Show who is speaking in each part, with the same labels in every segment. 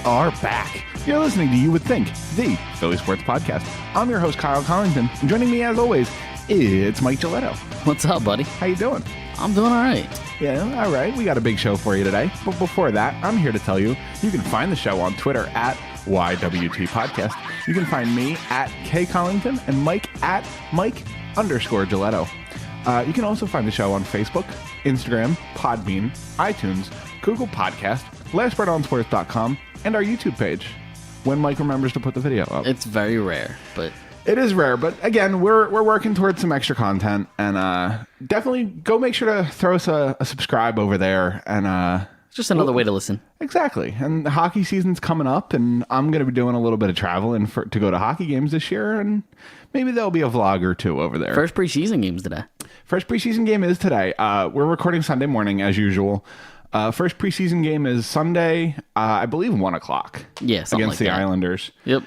Speaker 1: are back. You're listening to You Would Think, the Philly Sports Podcast. I'm your host, Kyle Collington, and joining me, as always, it's Mike Giletto.
Speaker 2: What's up, buddy?
Speaker 1: How you doing?
Speaker 2: I'm doing all right.
Speaker 1: Yeah, all right. We got a big show for you today. But before that, I'm here to tell you, you can find the show on Twitter at YWT Podcast. You can find me at K Collington and Mike at Mike_Giletto. You can also find the show on Facebook, Instagram, Podbean, iTunes, Google Podcast, lastwordonsports.com, and our YouTube page, when Mike remembers to put the video up.
Speaker 2: It's very rare, but...
Speaker 1: It is rare, but again, we're working towards some extra content, and definitely go make sure to throw us a subscribe over there, and...
Speaker 2: Just another way to listen.
Speaker 1: Exactly. And the hockey season's coming up, and I'm going to be doing a little bit of traveling to go to hockey games this year, and maybe there'll be a vlog or two over there.
Speaker 2: First preseason game's today.
Speaker 1: First preseason game is today. We're recording Sunday morning, as usual. First preseason game is Sunday, I believe 1 o'clock.
Speaker 2: Yeah, something
Speaker 1: against
Speaker 2: like
Speaker 1: the
Speaker 2: that.
Speaker 1: Islanders.
Speaker 2: Yep.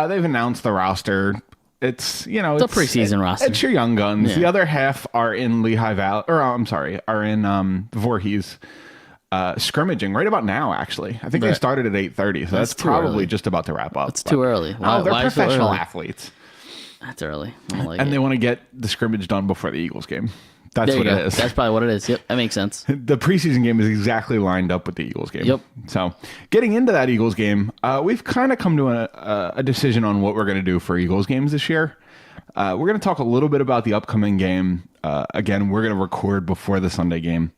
Speaker 1: They've announced the roster. It's, you know,
Speaker 2: It's a preseason roster.
Speaker 1: It's your young guns.
Speaker 2: Yeah.
Speaker 1: The other half are in Lehigh Valley, are in Voorhees. Scrimmaging right about now, actually. I think they started at 8:30, so that's probably
Speaker 2: early.
Speaker 1: just about to wrap up.
Speaker 2: It's too early.
Speaker 1: They're
Speaker 2: Why so
Speaker 1: professional
Speaker 2: early?
Speaker 1: athletes.
Speaker 2: That's early. I don't like
Speaker 1: And
Speaker 2: it.
Speaker 1: they want to get the scrimmage done before the Eagles game. That's
Speaker 2: There you
Speaker 1: what
Speaker 2: go.
Speaker 1: it is.
Speaker 2: That's probably what it is. Yep, that makes sense.
Speaker 1: The preseason game is exactly lined up with the Eagles game.
Speaker 2: Yep.
Speaker 1: So getting into that Eagles game, we've kind of come to a decision on what we're going to do for Eagles games this year. We're going to talk a little bit about the upcoming game. Again, we're going to record before the Sunday game.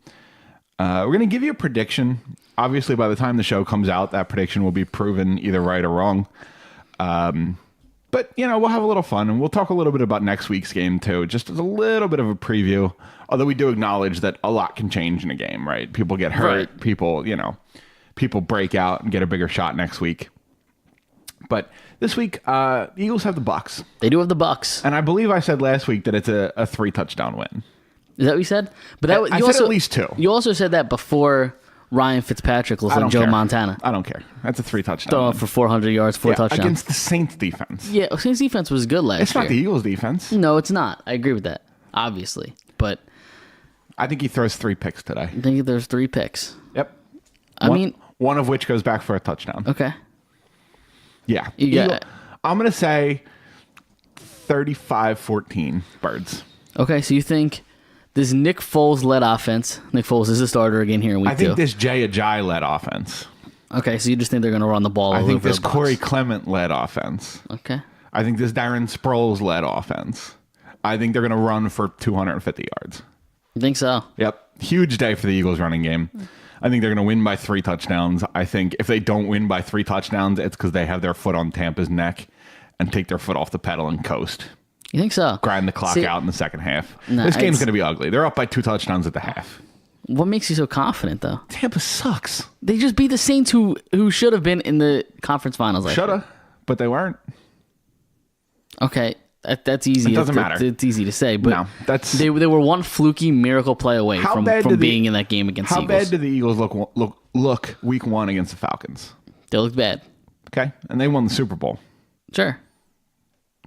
Speaker 1: We're going to give you a prediction. Obviously, by the time the show comes out, that prediction will be proven either right or wrong. But, you know, we'll have a little fun, and we'll talk a little bit about next week's game, too, just as a little bit of a preview. Although we do acknowledge that a lot can change in a game, right? People get hurt.
Speaker 2: Right.
Speaker 1: People break out and get a bigger shot next week. But this week, the Eagles have the Bucs.
Speaker 2: They do have the Bucs.
Speaker 1: And I believe I said last week that it's a 3-touchdown win.
Speaker 2: Is that what you said? But that
Speaker 1: I
Speaker 2: you
Speaker 1: said
Speaker 2: also,
Speaker 1: at least 2.
Speaker 2: You also said that before Ryan Fitzpatrick looks
Speaker 1: I
Speaker 2: like
Speaker 1: don't
Speaker 2: Joe
Speaker 1: care.
Speaker 2: Montana.
Speaker 1: I don't care. That's a 3-touchdown
Speaker 2: Throwing
Speaker 1: win.
Speaker 2: for 400 yards, 4 touchdowns.
Speaker 1: Against the Saints defense.
Speaker 2: Yeah, Saints defense was good last year.
Speaker 1: It's not the Eagles defense.
Speaker 2: No, it's not. I agree with that, obviously. But
Speaker 1: I think he throws 3 picks today.
Speaker 2: I think there's 3 picks.
Speaker 1: Yep.
Speaker 2: I mean,
Speaker 1: one of which goes back for a touchdown.
Speaker 2: okay.
Speaker 1: Yeah.
Speaker 2: Yeah.
Speaker 1: I'm going to say 35-14 Birds.
Speaker 2: Okay, so you think this Nick Foles-led offense, Nick Foles is the starter again here in week 2.
Speaker 1: I think this Jay Ajayi-led offense.
Speaker 2: Okay, so you just think they're going to run the ball all
Speaker 1: I think
Speaker 2: over
Speaker 1: this
Speaker 2: the Bucs.
Speaker 1: Corey Clement-led offense.
Speaker 2: Okay.
Speaker 1: I think this Darren Sproles-led offense. I think they're going to run for 250 yards.
Speaker 2: You think so?
Speaker 1: Yep. Huge day for the Eagles running game. I think they're going to win by 3 touchdowns. I think if they don't win by 3 touchdowns, it's because they have their foot on Tampa's neck and take their foot off the pedal and coast.
Speaker 2: You think so?
Speaker 1: Grind the clock out in the second half.
Speaker 2: Nah,
Speaker 1: This game's going to be ugly. They're up by 2 touchdowns at the half.
Speaker 2: What makes you so confident, though?
Speaker 1: Tampa sucks.
Speaker 2: They just beat the Saints, who should have been in the conference finals.
Speaker 1: Shoulda, but they weren't.
Speaker 2: Okay, that's easy.
Speaker 1: It doesn't matter.
Speaker 2: It's easy to say, but
Speaker 1: No, that's
Speaker 2: they were one fluky miracle play away from being in that game against the
Speaker 1: How
Speaker 2: Eagles.
Speaker 1: bad did the Eagles look week 1 against the Falcons?
Speaker 2: They looked bad.
Speaker 1: Okay, and they won the Super Bowl.
Speaker 2: Sure.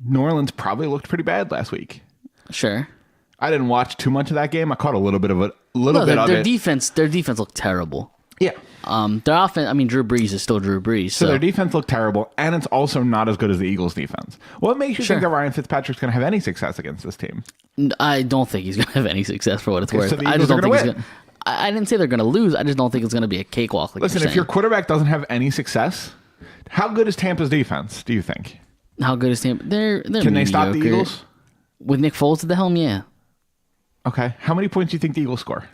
Speaker 1: New Orleans probably looked pretty bad last week.
Speaker 2: Sure.
Speaker 1: I didn't watch too much of that game. I caught a little bit of it.
Speaker 2: Their defense looked terrible.
Speaker 1: Yeah.
Speaker 2: Their offense, I mean, Drew Brees is still Drew Brees.
Speaker 1: So their defense looked terrible, and it's also not as good as the Eagles' defense. What makes you think that Ryan Fitzpatrick's going to have any success against this team?
Speaker 2: I don't think he's going to have any success for what it's worth.
Speaker 1: So the
Speaker 2: I
Speaker 1: Eagles
Speaker 2: just
Speaker 1: are
Speaker 2: don't
Speaker 1: gonna
Speaker 2: think he's
Speaker 1: win.
Speaker 2: going to. I didn't say they're going to lose. I just don't think it's going to be a cakewalk. Like
Speaker 1: Listen,
Speaker 2: you're
Speaker 1: if your
Speaker 2: saying.
Speaker 1: quarterback doesn't have any success, how good is Tampa's defense, do you think?
Speaker 2: How good is Tampa? They're
Speaker 1: Can they stop the
Speaker 2: mediocre.
Speaker 1: Eagles?
Speaker 2: With Nick Foles at the helm? Yeah.
Speaker 1: Okay. How many points do you think the Eagles score?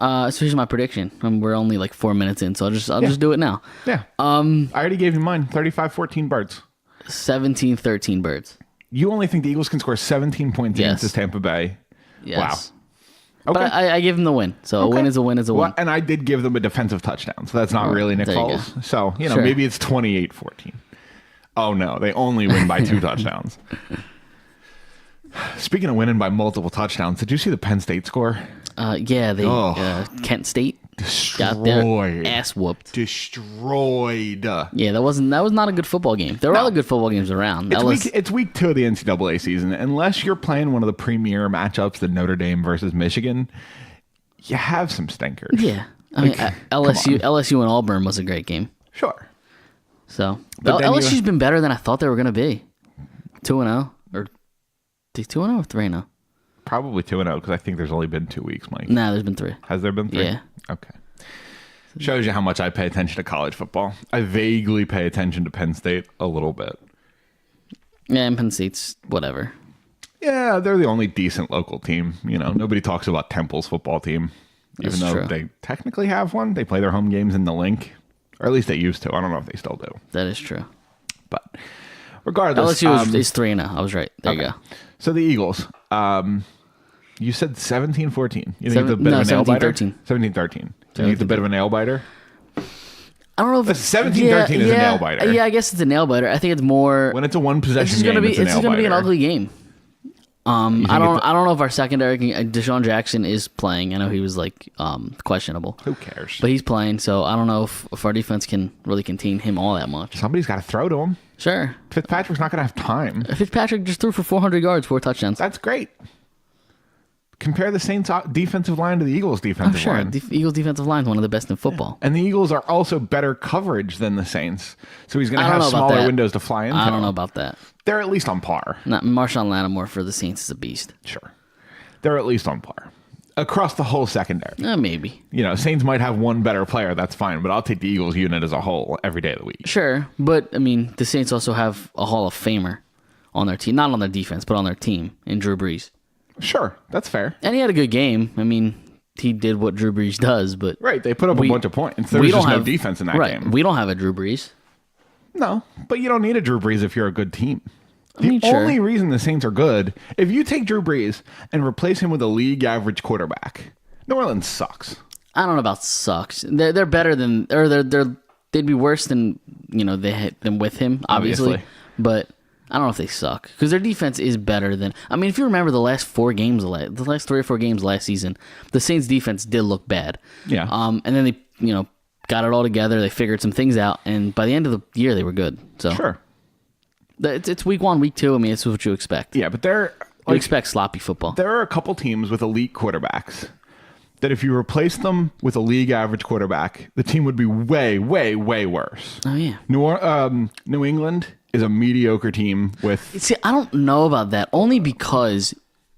Speaker 2: So here's my prediction. We're only like 4 minutes in, so I'll just do it now.
Speaker 1: Yeah. I already gave you mine. 35-14 Birds.
Speaker 2: 17-13 Birds.
Speaker 1: You only think the Eagles can score 17 points
Speaker 2: Yes.
Speaker 1: against this Tampa Bay?
Speaker 2: Yes.
Speaker 1: Wow. Okay.
Speaker 2: But I give them the win. So a win is a win is a win.
Speaker 1: Well, and I did give them a defensive touchdown, so that's not really Nick
Speaker 2: there you
Speaker 1: Foles.
Speaker 2: go.
Speaker 1: So,
Speaker 2: Sure.
Speaker 1: maybe it's 28-14. Oh, no. They only win by 2 touchdowns. Speaking of winning by multiple touchdowns, did you see the Penn State score?
Speaker 2: Yeah, they Kent State got their
Speaker 1: Destroyed.
Speaker 2: ass whooped.
Speaker 1: Destroyed.
Speaker 2: Yeah, that was not a good football game. There were other good football games around.
Speaker 1: It's week 2 of the NCAA season. Unless you're playing one of the premier matchups, the Notre Dame versus Michigan, you have some stinkers.
Speaker 2: Yeah, I mean LSU and Auburn was a great game.
Speaker 1: Sure.
Speaker 2: So,
Speaker 1: But then
Speaker 2: LSU's been better than I thought they were going to be. 2-0 or 2-0 or 3-0.
Speaker 1: Probably 2-0 because I think there's only been 2 weeks, Mike.
Speaker 2: Nah, there's been 3.
Speaker 1: Has there been 3?
Speaker 2: Yeah.
Speaker 1: Okay. Shows you how much I pay attention to college football. I vaguely pay attention to Penn State a little bit.
Speaker 2: Yeah, and Penn State's whatever.
Speaker 1: Yeah, they're the only decent local team. Nobody talks about Temple's football team, even though they technically have one. They play their home games in the Link, or at least they used to. I don't know if they still do.
Speaker 2: That is true.
Speaker 1: But regardless,
Speaker 2: LSU is 3-0. I was right. There you go.
Speaker 1: So the Eagles, you said 17-14. You think it's a bit of a nail biter?
Speaker 2: 17-13.
Speaker 1: 17-13. Do you think it's a bit of a nail biter?
Speaker 2: I don't know if
Speaker 1: 17-13 is a nail biter.
Speaker 2: Yeah, I guess it's a nail biter. I think it's more
Speaker 1: when it's a one possession game. It's
Speaker 2: just going to be an ugly game. I don't know if our secondary Deshaun Jackson is playing. I know he was questionable.
Speaker 1: Who cares?
Speaker 2: But he's playing, so I don't know if our defense can really contain him all that much.
Speaker 1: Somebody's got to throw to him.
Speaker 2: Sure.
Speaker 1: Fitzpatrick's not going to have time.
Speaker 2: Fitzpatrick just threw for 400 yards, 4 touchdowns.
Speaker 1: That's great. Compare the Saints defensive line to the Eagles defensive line.
Speaker 2: The Eagles defensive line is one of the best in football.
Speaker 1: Yeah. And the Eagles are also better coverage than the Saints. So he's going to have smaller windows to fly into.
Speaker 2: I don't know about that.
Speaker 1: They're at least on par.
Speaker 2: Marshawn Lattimore for the Saints is a beast.
Speaker 1: Sure. They're at least on par. Across the whole secondary.
Speaker 2: Maybe.
Speaker 1: Saints might have one better player, that's fine, but I'll take the Eagles unit as a whole every day of the week.
Speaker 2: Sure, but, the Saints also have a Hall of Famer on their team. Not on their defense, but on their team in Drew Brees.
Speaker 1: Sure, that's fair.
Speaker 2: And he had a good game. He did what Drew Brees does, but...
Speaker 1: Right, they put up a bunch of points. There was just no defense in that game.
Speaker 2: We don't have a Drew Brees.
Speaker 1: No, but you don't need a Drew Brees if you're a good team. The only reason the Saints are good, if you take Drew Brees and replace him with a league average quarterback, New Orleans sucks.
Speaker 2: I don't know about sucks. They're better than... Or they'd be worse than, than with him, obviously. But... I don't know if they suck because their defense is better than. If you remember the last 4 games, the last 3 or 4 games last season, the Saints' defense did look bad.
Speaker 1: Yeah.
Speaker 2: And then they, got it all together. They figured some things out, and by the end of the year, they were good. So
Speaker 1: sure.
Speaker 2: It's week 1, week 2. It's what you expect.
Speaker 1: Yeah, but
Speaker 2: you expect sloppy football.
Speaker 1: There are a couple teams with elite quarterbacks that if you replace them with a league average quarterback, the team would be way, way, way worse.
Speaker 2: Oh yeah.
Speaker 1: New England is a mediocre team with...
Speaker 2: See, I don't know about that, only because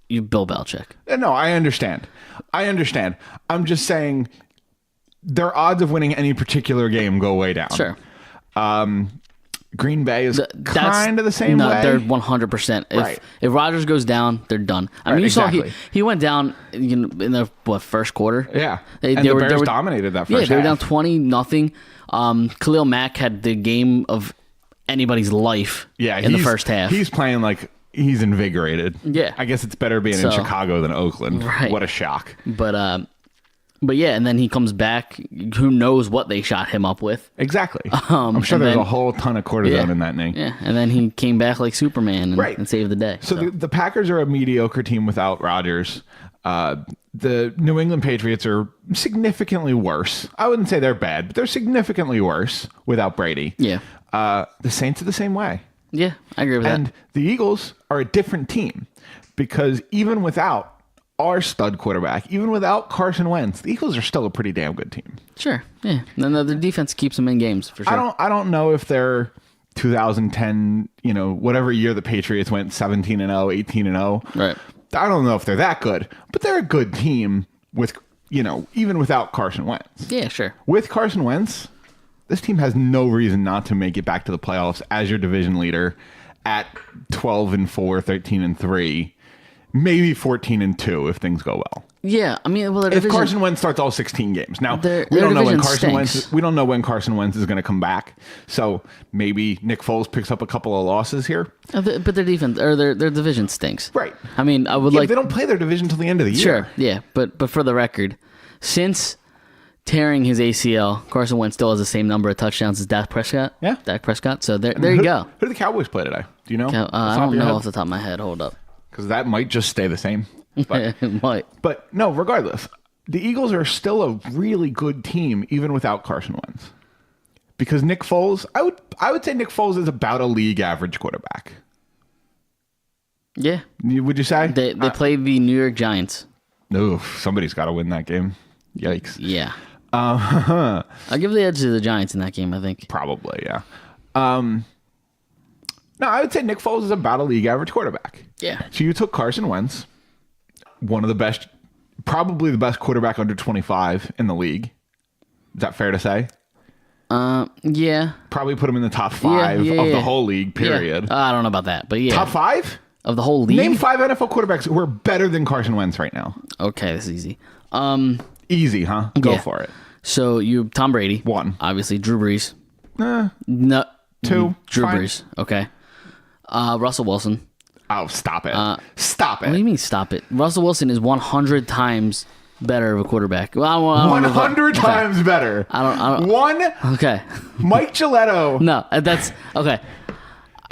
Speaker 2: you Bill Belichick.
Speaker 1: No, I understand. I'm just saying their odds of winning any particular game go way down.
Speaker 2: Sure.
Speaker 1: Green Bay is kind of the same way.
Speaker 2: No, they're 100%. If Rodgers goes down, they're done. You
Speaker 1: exactly.
Speaker 2: saw he went down in the first quarter.
Speaker 1: Yeah. The Bears dominated that first half.
Speaker 2: Yeah, they were down 20-0. Khalil Mack had the game of anybody's life in the first half.
Speaker 1: He's playing like he's invigorated.
Speaker 2: Yeah.
Speaker 1: I guess it's better being in Chicago than Oakland.
Speaker 2: Right.
Speaker 1: What a shock.
Speaker 2: But yeah, and then he comes back. Who knows what they shot him up with?
Speaker 1: Exactly. I'm sure there's a whole ton of cortisone in that knee.
Speaker 2: Yeah, and then he came back like Superman and saved the day.
Speaker 1: So the Packers are a mediocre team without Rodgers. The New England Patriots are significantly worse. I wouldn't say they're bad, but they're significantly worse without Brady.
Speaker 2: Yeah.
Speaker 1: The Saints are the same way.
Speaker 2: Yeah, I agree with that.
Speaker 1: And the Eagles are a different team because even without our stud quarterback, even without Carson Wentz, the Eagles are still a pretty damn good team.
Speaker 2: Sure, yeah. And the defense keeps them in games for sure.
Speaker 1: I don't know if they're 2010, whatever year the Patriots went 17-0, 18-0.
Speaker 2: Right.
Speaker 1: I don't know if they're that good, but they're a good team with, even without Carson Wentz.
Speaker 2: Yeah, sure.
Speaker 1: With Carson Wentz, this team has no reason not to make it back to the playoffs as your division leader at 12-4, 13-3. Maybe 14-2 if things go well.
Speaker 2: Yeah,
Speaker 1: if Carson Wentz starts all 16 games. Now we don't know when Carson Wentz is going to come back. So maybe Nick Foles picks up a couple of losses here.
Speaker 2: But their defense or their division stinks.
Speaker 1: Right.
Speaker 2: I would
Speaker 1: they don't play their division till the end of the year.
Speaker 2: Sure. Yeah, but for the record, since tearing his ACL, Carson Wentz still has the same number of touchdowns as Dak Prescott.
Speaker 1: Yeah.
Speaker 2: Dak Prescott. So there you go.
Speaker 1: Who did the Cowboys play today? Do you know?
Speaker 2: I don't know off the top of my head. Hold up.
Speaker 1: Because that might just stay the same. But,
Speaker 2: it might.
Speaker 1: But no, regardless, the Eagles are still a really good team even without Carson Wentz. Because Nick Foles, I would say Nick Foles is about a league average quarterback.
Speaker 2: Yeah.
Speaker 1: Would you say?
Speaker 2: They played the New York Giants.
Speaker 1: Oof, somebody's got to win that game. Yikes.
Speaker 2: Yeah. I'll give the edge to the Giants in that game, I think.
Speaker 1: Probably, yeah. No, I would say Nick Foles is about a league average quarterback.
Speaker 2: Yeah.
Speaker 1: So you took Carson Wentz, one of the best, probably the best quarterback under 25 in the league. Is that fair to say?
Speaker 2: Yeah.
Speaker 1: Probably put him in the top 5 of the whole league, period.
Speaker 2: Yeah. I don't know about that, but yeah.
Speaker 1: Top 5?
Speaker 2: Of the whole league?
Speaker 1: Name 5 NFL quarterbacks who are better than Carson Wentz right now.
Speaker 2: Okay, this is easy.
Speaker 1: Easy, huh? Go for it.
Speaker 2: So you Tom Brady.
Speaker 1: 1.
Speaker 2: Obviously. Drew Brees.
Speaker 1: No. 2.
Speaker 2: Drew
Speaker 1: Fine.
Speaker 2: Brees. Okay. Russell Wilson.
Speaker 1: Oh, stop it. Stop it.
Speaker 2: What do you mean stop it? Russell Wilson is 100 times better of a quarterback. Well, I don't
Speaker 1: 100 times better.
Speaker 2: I don't.
Speaker 1: 1.
Speaker 2: Okay.
Speaker 1: Mike Gilletto.
Speaker 2: No, that's okay.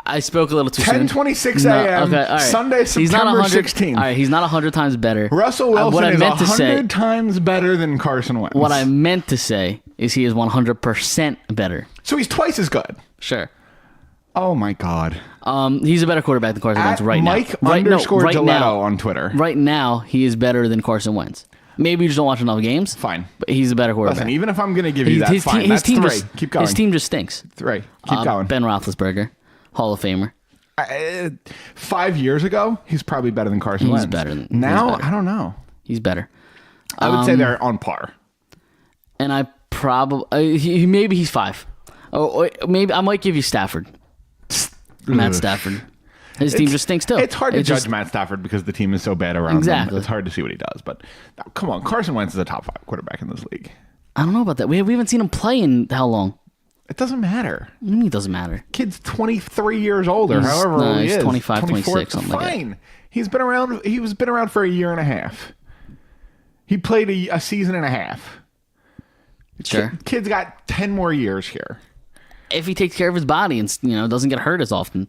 Speaker 2: I spoke a little too soon.
Speaker 1: 10:26 a.m.
Speaker 2: Okay, all right.
Speaker 1: Sunday, September 16th.
Speaker 2: All right, he's not 100 times better.
Speaker 1: Russell Wilson is 100 times better than Carson Wentz.
Speaker 2: What I meant to say is he is 100% better.
Speaker 1: So he's twice as good.
Speaker 2: Sure.
Speaker 1: Oh my God.
Speaker 2: He's a better quarterback than Carson Wentz right
Speaker 1: Mike
Speaker 2: now.
Speaker 1: Gilletto on Twitter.
Speaker 2: Right now, he is better than Carson Wentz. Maybe you just don't watch enough games.
Speaker 1: Fine.
Speaker 2: But he's a better quarterback.
Speaker 1: Listen, even if I'm going to give you that, fine. That's 3. Keep going.
Speaker 2: His team just stinks.
Speaker 1: 3. Keep going.
Speaker 2: Ben Roethlisberger, Hall of Famer.
Speaker 1: 5 years ago, he's probably better than Carson Wentz. Now, I don't know.
Speaker 2: He's better.
Speaker 1: I would say they're on par.
Speaker 2: And I probably maybe he's 5. Oh, maybe I might give you Stafford. Matt Stafford. His team just stinks too.
Speaker 1: It's hard to judge Matt Stafford because the team is so bad around him. It's hard to see what he does. But come on, Carson Wentz is a top 5 quarterback in this league.
Speaker 2: I don't know about that. We haven't seen him play in how long?
Speaker 1: It doesn't matter.
Speaker 2: What do you mean it doesn't matter?
Speaker 1: Kid's 23 years old or however old he is.
Speaker 2: He's 25, 26, something like that.
Speaker 1: Fine. He's been around. He's been around for a year and a half. He played a season and a half.
Speaker 2: Sure.
Speaker 1: Kid's got 10 more years here.
Speaker 2: If he takes care of his body and doesn't get hurt as often.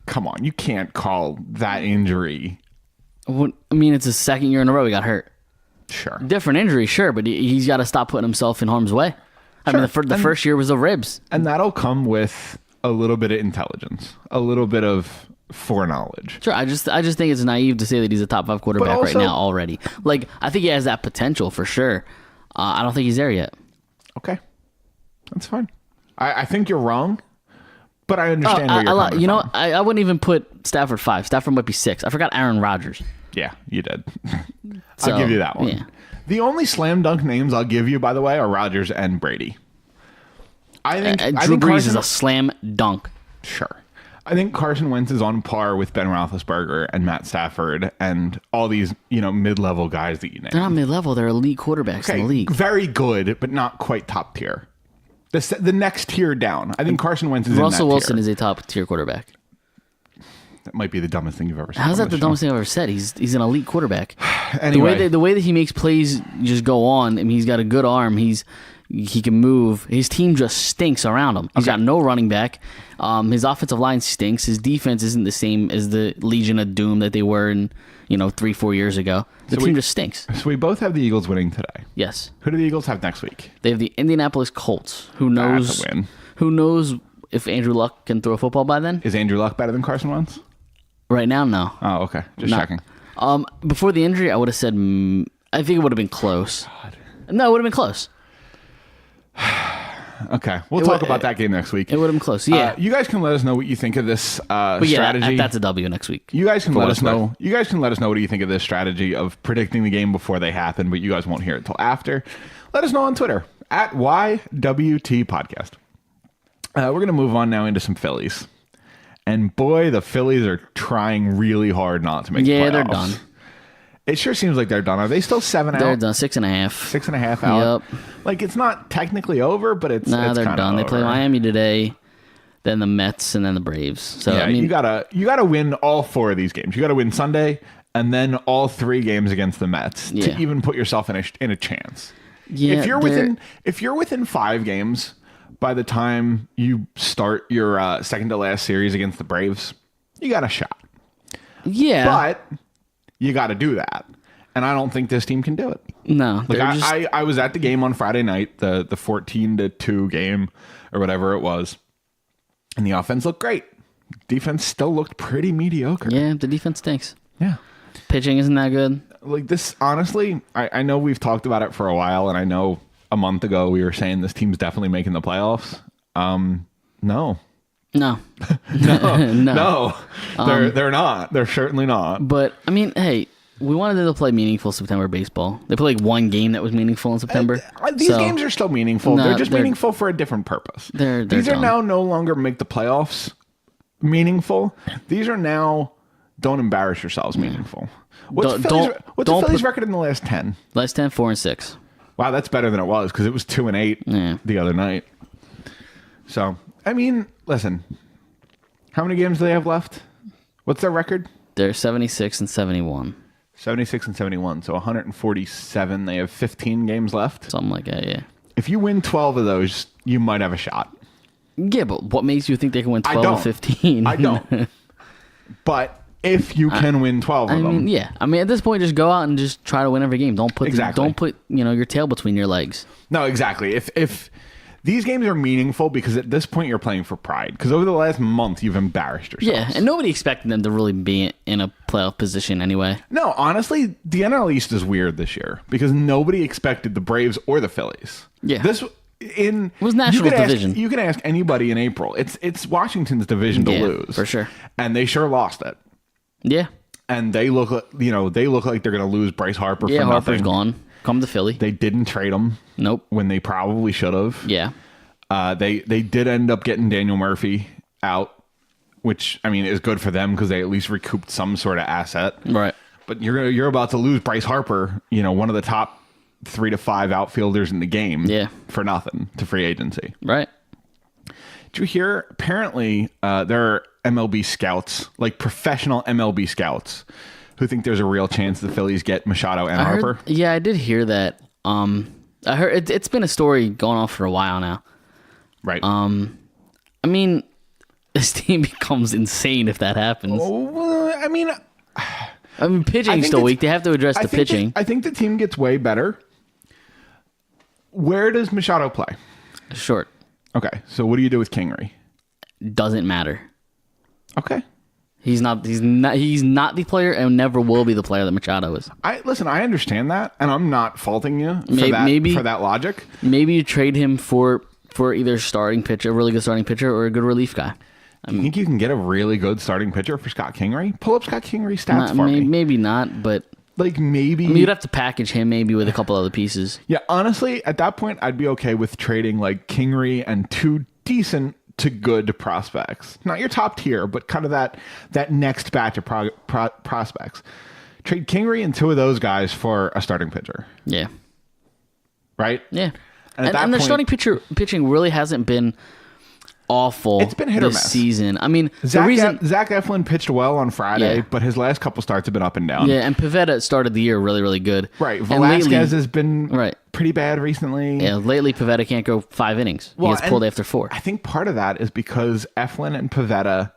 Speaker 1: Come on, you can't call that injury.
Speaker 2: I mean, it's his second year in a row he got hurt.
Speaker 1: Sure.
Speaker 2: Different injury, sure, but he's got to stop putting himself in harm's way. I mean, the first year was the ribs.
Speaker 1: And that'll come with a little bit of intelligence, a little bit of foreknowledge.
Speaker 2: Sure, I just think it's naive to say that he's a top 5 quarterback right now already. Like, I think he has that potential for sure. I don't think he's there yet.
Speaker 1: Okay. That's fine. I think you're wrong, but I understand where you're coming from.
Speaker 2: I wouldn't even put Stafford 5. Stafford might be 6. I forgot Aaron Rodgers.
Speaker 1: Yeah, you did. I'll give you that one.
Speaker 2: Yeah.
Speaker 1: The only slam dunk names I'll give you, by the way, are Rodgers and Brady. I think
Speaker 2: Drew Brees is a slam dunk.
Speaker 1: Sure. I think Carson Wentz is on par with Ben Roethlisberger and Matt Stafford and all these, mid-level guys that you named.
Speaker 2: They're not mid-level. They're elite quarterbacks in the league.
Speaker 1: Very good, but not quite top tier. The next tier down. I think Carson Wentz is
Speaker 2: Russell
Speaker 1: in that
Speaker 2: Wilson
Speaker 1: tier.
Speaker 2: is a top-tier quarterback.
Speaker 1: That might be the dumbest thing you've ever said.
Speaker 2: How's that the dumbest thing I've ever said? He's an elite quarterback.
Speaker 1: Anyway.
Speaker 2: The way that he makes plays just go on. I mean, he's got a good arm. He can move. His team just stinks around him. He's got no running back. His offensive line stinks. His defense isn't the same as the Legion of Doom that they were in 3-4 years ago. The team just stinks.
Speaker 1: So we both have the Eagles winning today.
Speaker 2: Yes.
Speaker 1: Who do the Eagles have next week?
Speaker 2: They have the Indianapolis Colts. Who knows?
Speaker 1: That's a win.
Speaker 2: Who knows if Andrew Luck can throw a football by then?
Speaker 1: Is Andrew Luck better than Carson Wentz?
Speaker 2: Right now, no.
Speaker 1: Oh, okay. Just checking.
Speaker 2: Before the injury, I would have said, I think it would have been close. God. No, it would have been close.
Speaker 1: Okay. We'll talk about that game next week.
Speaker 2: It would have been close. Yeah.
Speaker 1: You guys can let us know what you think of this strategy.
Speaker 2: That's a W next week.
Speaker 1: You guys can let us know. You guys can let us know what you think of this strategy of predicting the game before they happen, but you guys won't hear it till after. Let us know on Twitter at YWT Podcast. We're going to move on now into some Phillies. And boy, the Phillies are trying really hard not to make the playoffs.
Speaker 2: Yeah, they're done.
Speaker 1: It sure seems like they're done. Are they still 7 out?
Speaker 2: They're done. 6.5.
Speaker 1: 6.5 out.
Speaker 2: Yep.
Speaker 1: Like, it's not technically over, but it's
Speaker 2: they're done. They
Speaker 1: over.
Speaker 2: play Miami today, then the Mets, and then the Braves. So
Speaker 1: yeah,
Speaker 2: I mean,
Speaker 1: you gotta win all 4 of these games. You gotta win Sunday, and then all 3 games against the Mets to even put yourself in a chance.
Speaker 2: Yeah,
Speaker 1: if you're within 5 games by the time you start your second to last series against the Braves, you got a shot.
Speaker 2: Yeah,
Speaker 1: but you got to do that, and I don't think this team can do it.
Speaker 2: No,
Speaker 1: like I was at the game on Friday night, the 14-2 game or whatever it was, and the offense looked great. Defense still looked pretty mediocre.
Speaker 2: Yeah, the defense stinks.
Speaker 1: Yeah,
Speaker 2: pitching isn't that good.
Speaker 1: Like this, honestly, I know we've talked about it for a while, and I know a month ago we were saying this team's definitely making the playoffs. No,
Speaker 2: No.
Speaker 1: No. They're not. They're certainly not.
Speaker 2: But, I mean, hey, we wanted them to play meaningful September baseball. They played like one game that was meaningful in September.
Speaker 1: These games are still meaningful.
Speaker 2: No,
Speaker 1: they're just meaningful for a different purpose. These are
Speaker 2: dumb.
Speaker 1: now no longer make the playoffs meaningful. These are now don't embarrass yourselves meaningful. What's the Phillies record in the last 10?
Speaker 2: Last 10, 4-6.
Speaker 1: Wow, that's better than it was because it was 2-8 the other night. So, I mean, listen, how many games do they have left? What's their record?
Speaker 2: They're 76 and 71.
Speaker 1: 76 and 71, so 147. They have 15 games left.
Speaker 2: Something like that, yeah.
Speaker 1: If you win 12 of those, you might have a shot.
Speaker 2: Yeah, but what makes you think they can win 12 or 15?
Speaker 1: I don't. But if you can win 12 of them.
Speaker 2: Yeah. I mean, at this point, just go out and just try to win every game. Don't put your tail between your legs.
Speaker 1: No, exactly. If these games are meaningful because at this point you're playing for pride. Because over the last month you've embarrassed yourselves.
Speaker 2: Yeah, and nobody expected them to really be in a playoff position anyway.
Speaker 1: No, honestly, the NL East is weird this year because nobody expected the Braves or the Phillies.
Speaker 2: Yeah,
Speaker 1: it
Speaker 2: was national division.
Speaker 1: You can ask anybody in April. It's Washington's division to lose
Speaker 2: for sure,
Speaker 1: and they sure lost it.
Speaker 2: Yeah,
Speaker 1: and they look like they're going to lose Bryce Harper.
Speaker 2: Yeah,
Speaker 1: for
Speaker 2: Harper's
Speaker 1: nothing.
Speaker 2: gone. Come to Philly.
Speaker 1: They didn't trade him.
Speaker 2: Nope.
Speaker 1: When they probably should have.
Speaker 2: Yeah.
Speaker 1: They did end up getting Daniel Murphy out, which I mean is good for them because they at least recouped some sort of asset.
Speaker 2: Right.
Speaker 1: But you're about to lose Bryce Harper, one of the top 3 to 5 outfielders in the game.
Speaker 2: Yeah.
Speaker 1: For nothing to free agency.
Speaker 2: Right.
Speaker 1: Did you hear? Apparently, there are MLB scouts, like professional MLB scouts, who think there's a real chance the Phillies get Machado and Harper.
Speaker 2: Yeah, I did hear that. I heard it's been a story going on for a while now.
Speaker 1: Right.
Speaker 2: I mean, this team becomes insane if that happens.
Speaker 1: Well, I mean,
Speaker 2: pitching's still weak. They have to address the pitching.
Speaker 1: I think the team gets way better. Where does Machado play?
Speaker 2: Short.
Speaker 1: Okay, so what do you do with Kingery?
Speaker 2: Doesn't matter.
Speaker 1: Okay.
Speaker 2: He's not the player and never will be the player that Machado is.
Speaker 1: I understand that, and I'm not faulting you for that logic.
Speaker 2: Maybe you trade him for either a really good starting pitcher, or a good relief guy.
Speaker 1: You think you can get a really good starting pitcher for Scott Kingery? Pull up Scott Kingery's stats for me.
Speaker 2: Maybe not, but
Speaker 1: maybe
Speaker 2: you'd have to package him maybe with a couple other pieces.
Speaker 1: Yeah, honestly, at that point, I'd be okay with trading like Kingery and 2 decent to good prospects. Not your top tier, but kind of that next batch of prospects. Trade Kingery and 2 of those guys for a starting pitcher.
Speaker 2: Yeah.
Speaker 1: Right?
Speaker 2: Yeah. And their starting pitching really hasn't been awful.
Speaker 1: It's been hit or miss
Speaker 2: this season. I mean,
Speaker 1: Zach Eflin pitched well on Friday, but his last couple starts have been up and down.
Speaker 2: Yeah, and Pivetta started the year really, really good.
Speaker 1: Right. Velasquez has been pretty bad recently.
Speaker 2: Yeah, lately Pivetta can't go 5 innings. He gets pulled after 4.
Speaker 1: I think part of that is because Eflin and Pivetta,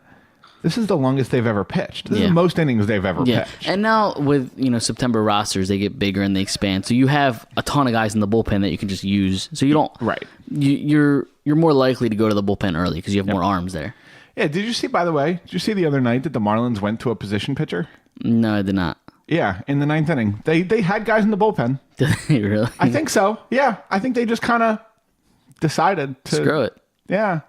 Speaker 1: this is the longest they've ever pitched. This is the most innings they've ever pitched.
Speaker 2: And now with September rosters, they get bigger and they expand. So you have a ton of guys in the bullpen that you can just use. So you don't you're more likely to go to the bullpen early because you have more arms there.
Speaker 1: Yeah. Did you see? By the way, did you see the other night that the Marlins went to a position pitcher?
Speaker 2: No, I did not.
Speaker 1: Yeah, in the 9th inning, they had guys in the bullpen.
Speaker 2: Did they really?
Speaker 1: I think so. Yeah, I think they just kind of decided to
Speaker 2: screw it.
Speaker 1: Yeah.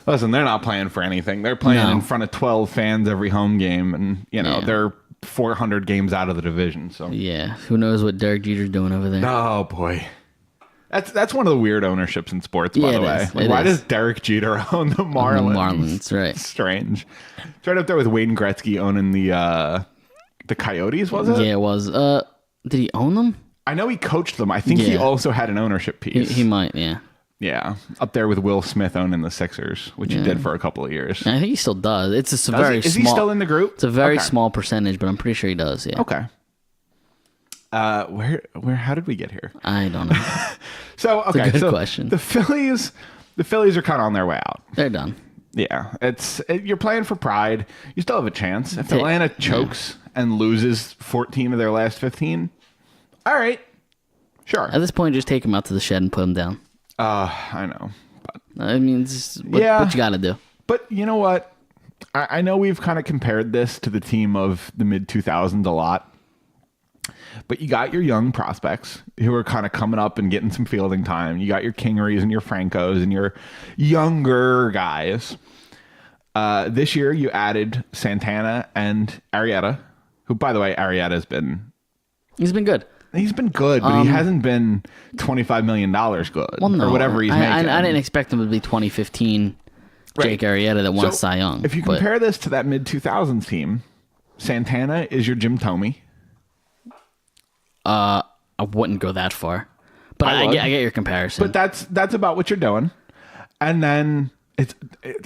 Speaker 1: Listen, they're not playing for anything. They're playing in front of 12 fans every home game, and they're 400 games out of the division. So
Speaker 2: yeah, who knows what Derek Jeter's doing over there?
Speaker 1: Oh boy, that's one of the weird ownerships in sports. By the way, why does Derek Jeter own the Marlins?
Speaker 2: The Marlins, right?
Speaker 1: Strange. It's right up there with Wayne Gretzky owning the Coyotes. Was it?
Speaker 2: Yeah, it was. Did he own them?
Speaker 1: I know he coached them. I think he also had an ownership piece.
Speaker 2: He might. Yeah.
Speaker 1: Yeah, up there with Will Smith owning the Sixers, which he did for a couple of years.
Speaker 2: I think he still does. It's a very small.
Speaker 1: Is he still in the group?
Speaker 2: It's a very small percentage, but I'm pretty sure he does. Yeah.
Speaker 1: Okay. Where? How did we get here?
Speaker 2: I don't know.
Speaker 1: So okay,
Speaker 2: it's a good question.
Speaker 1: The Phillies are kind of on their way out.
Speaker 2: They're done.
Speaker 1: Yeah, you're playing for pride. You still have a chance. If Atlanta chokes and loses 14 of their last 15, all right, sure.
Speaker 2: At this point, just take them out to the shed and put them down.
Speaker 1: I know. But,
Speaker 2: I mean, what you got to do.
Speaker 1: But you know what? I know we've kind of compared this to the team of the mid-2000s a lot. But you got your young prospects who are kind of coming up and getting some fielding time. You got your Kingerys and your Francos and your younger guys. This year, you added Santana and Arrieta, who, by the way, Arrieta's been...
Speaker 2: He's been good.
Speaker 1: He's been good, but he hasn't been $25 million good, or whatever he's making.
Speaker 2: I didn't expect him to be 2015 Jake Arrieta that won Cy Young.
Speaker 1: If you compare this to that mid-2000s team, Santana is your Jim Thome.
Speaker 2: I wouldn't go that far, but I get your comparison.
Speaker 1: But that's about what you're doing. And then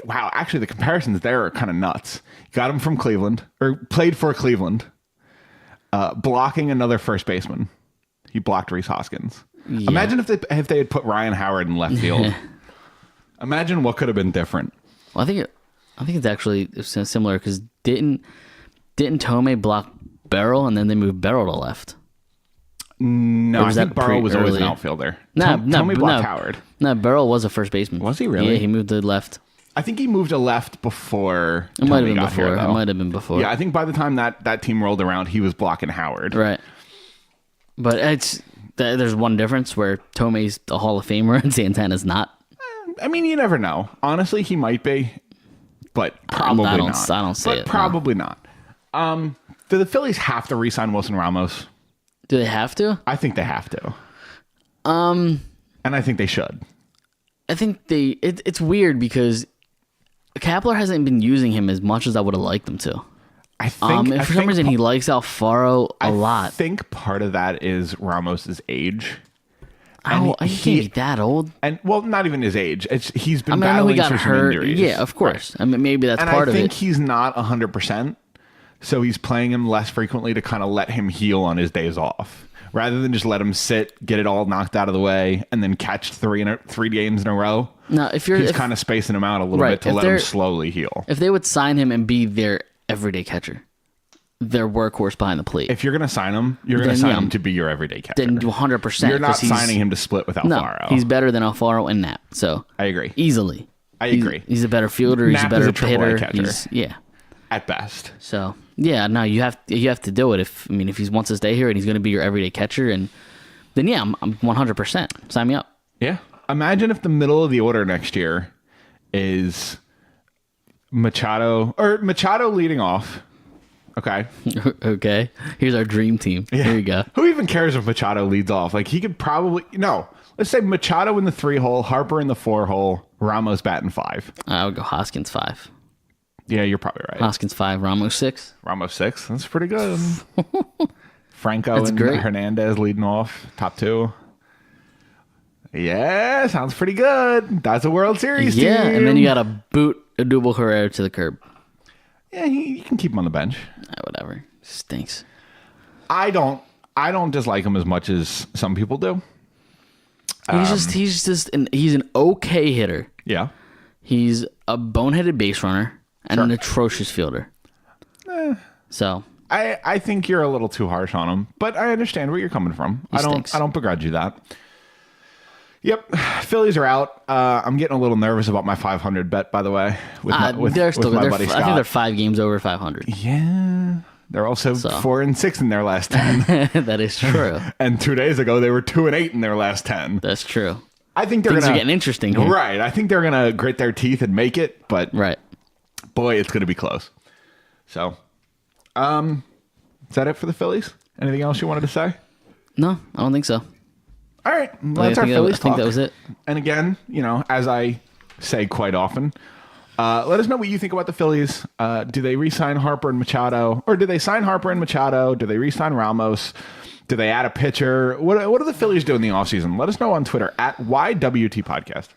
Speaker 1: wow, actually the comparisons there are kind of nuts. You got him from Cleveland, or played for Cleveland, blocking another first baseman. He blocked Rhys Hoskins. Yeah. Imagine if they had put Ryan Howard in left field. Imagine what could have been different.
Speaker 2: Well, I think it's actually similar because didn't Thome block Barrel and then they moved Barrel to left?
Speaker 1: No, I think Barrel was always an outfielder. Thome blocked Howard.
Speaker 2: No, Barrel was a first baseman.
Speaker 1: Was he really?
Speaker 2: Yeah, he moved to left.
Speaker 1: I think he moved to left before.
Speaker 2: It might have been before.
Speaker 1: Yeah, I think by the time that team rolled around, he was blocking Howard.
Speaker 2: Right. But there's one difference where Tome's a Hall of Famer and Santana's not.
Speaker 1: I mean, you never know. Honestly, he might be, but probably not.
Speaker 2: I don't see it.
Speaker 1: Probably not. Do the Phillies have to re-sign Wilson Ramos?
Speaker 2: Do they have to?
Speaker 1: I think they have to. And I think they should.
Speaker 2: I think it's weird because Kapler hasn't been using him as much as I would have liked him to.
Speaker 1: I think
Speaker 2: for some reason he likes Alfaro a lot.
Speaker 1: I think part of that is Ramos's age.
Speaker 2: He can't be that old.
Speaker 1: And well, not even his age. He's been battling through some injuries.
Speaker 2: Yeah, of course. Right. I mean, maybe that's
Speaker 1: and
Speaker 2: part of it.
Speaker 1: I think he's not 100%, so he's playing him less frequently to kind of let him heal on his days off, rather than just let him sit, get it all knocked out of the way, and then catch three games in a row.
Speaker 2: Now, he's
Speaker 1: kind of spacing him out a little bit to let him slowly heal.
Speaker 2: If they would sign him and be their everyday catcher, their workhorse behind the plate.
Speaker 1: If you're going to sign him, you're going to sign him to be your everyday catcher.
Speaker 2: Then 100%.
Speaker 1: You're not signing him to split with Alfaro.
Speaker 2: No, he's better than Alfaro and Knapp. So
Speaker 1: I agree.
Speaker 2: Easily.
Speaker 1: I agree.
Speaker 2: He's a better fielder. He's a better hitter.
Speaker 1: Catcher. At best.
Speaker 2: So yeah, no, you have to do it. If he wants to stay here and he's going to be your everyday catcher, and then I'm 100%. Sign me up.
Speaker 1: Yeah. Imagine if the middle of the order next year is Machado leading off. Okay.
Speaker 2: Okay. Here's our dream team. Yeah. Here you go.
Speaker 1: Who even cares if Machado leads off? Like, he could probably... No. Let's say Machado in the 3-hole, Harper in the 4-hole, Ramos batting 5.
Speaker 2: I would go Hoskins 5.
Speaker 1: Yeah, you're probably right.
Speaker 2: Hoskins 5, Ramos 6.
Speaker 1: Ramos 6. That's pretty good. Franco and Hernandez leading off. Top 2. Yeah, sounds pretty good. That's a World Series team.
Speaker 2: Yeah, and then you got to boot Odubel Herrera to the curb.
Speaker 1: Yeah, you can keep him on the bench.
Speaker 2: Whatever. Stinks.
Speaker 1: I don't dislike him as much as some people do.
Speaker 2: He's an okay hitter.
Speaker 1: Yeah.
Speaker 2: He's a boneheaded base runner and an atrocious fielder. So
Speaker 1: I think you're a little too harsh on him, but I understand where you're coming from. I don't begrudge you that. Yep, Phillies are out. I'm getting a little nervous about my 500 bet, by the way. With my buddy Scott.
Speaker 2: I think they're 5 games over 500.
Speaker 1: Yeah, they're also 4-6 in their last 10.
Speaker 2: That is true.
Speaker 1: And 2 days ago, they were 2-8 in their last 10.
Speaker 2: That's true.
Speaker 1: I think things
Speaker 2: are getting interesting here.
Speaker 1: Right. I think they're gonna grit their teeth and make it, but boy, it's gonna be close. So, is that it for the Phillies? Anything else you wanted to say?
Speaker 2: No, I don't think so.
Speaker 1: All right, that's our Phillies talk.
Speaker 2: I think that was it.
Speaker 1: And again, as I say quite often, let us know what you think about the Phillies. Do they re-sign Harper and Machado? Or do they sign Harper and Machado? Do they re-sign Ramos? Do they add a pitcher? What do the Phillies do in the offseason? Let us know on Twitter at YWT Podcast.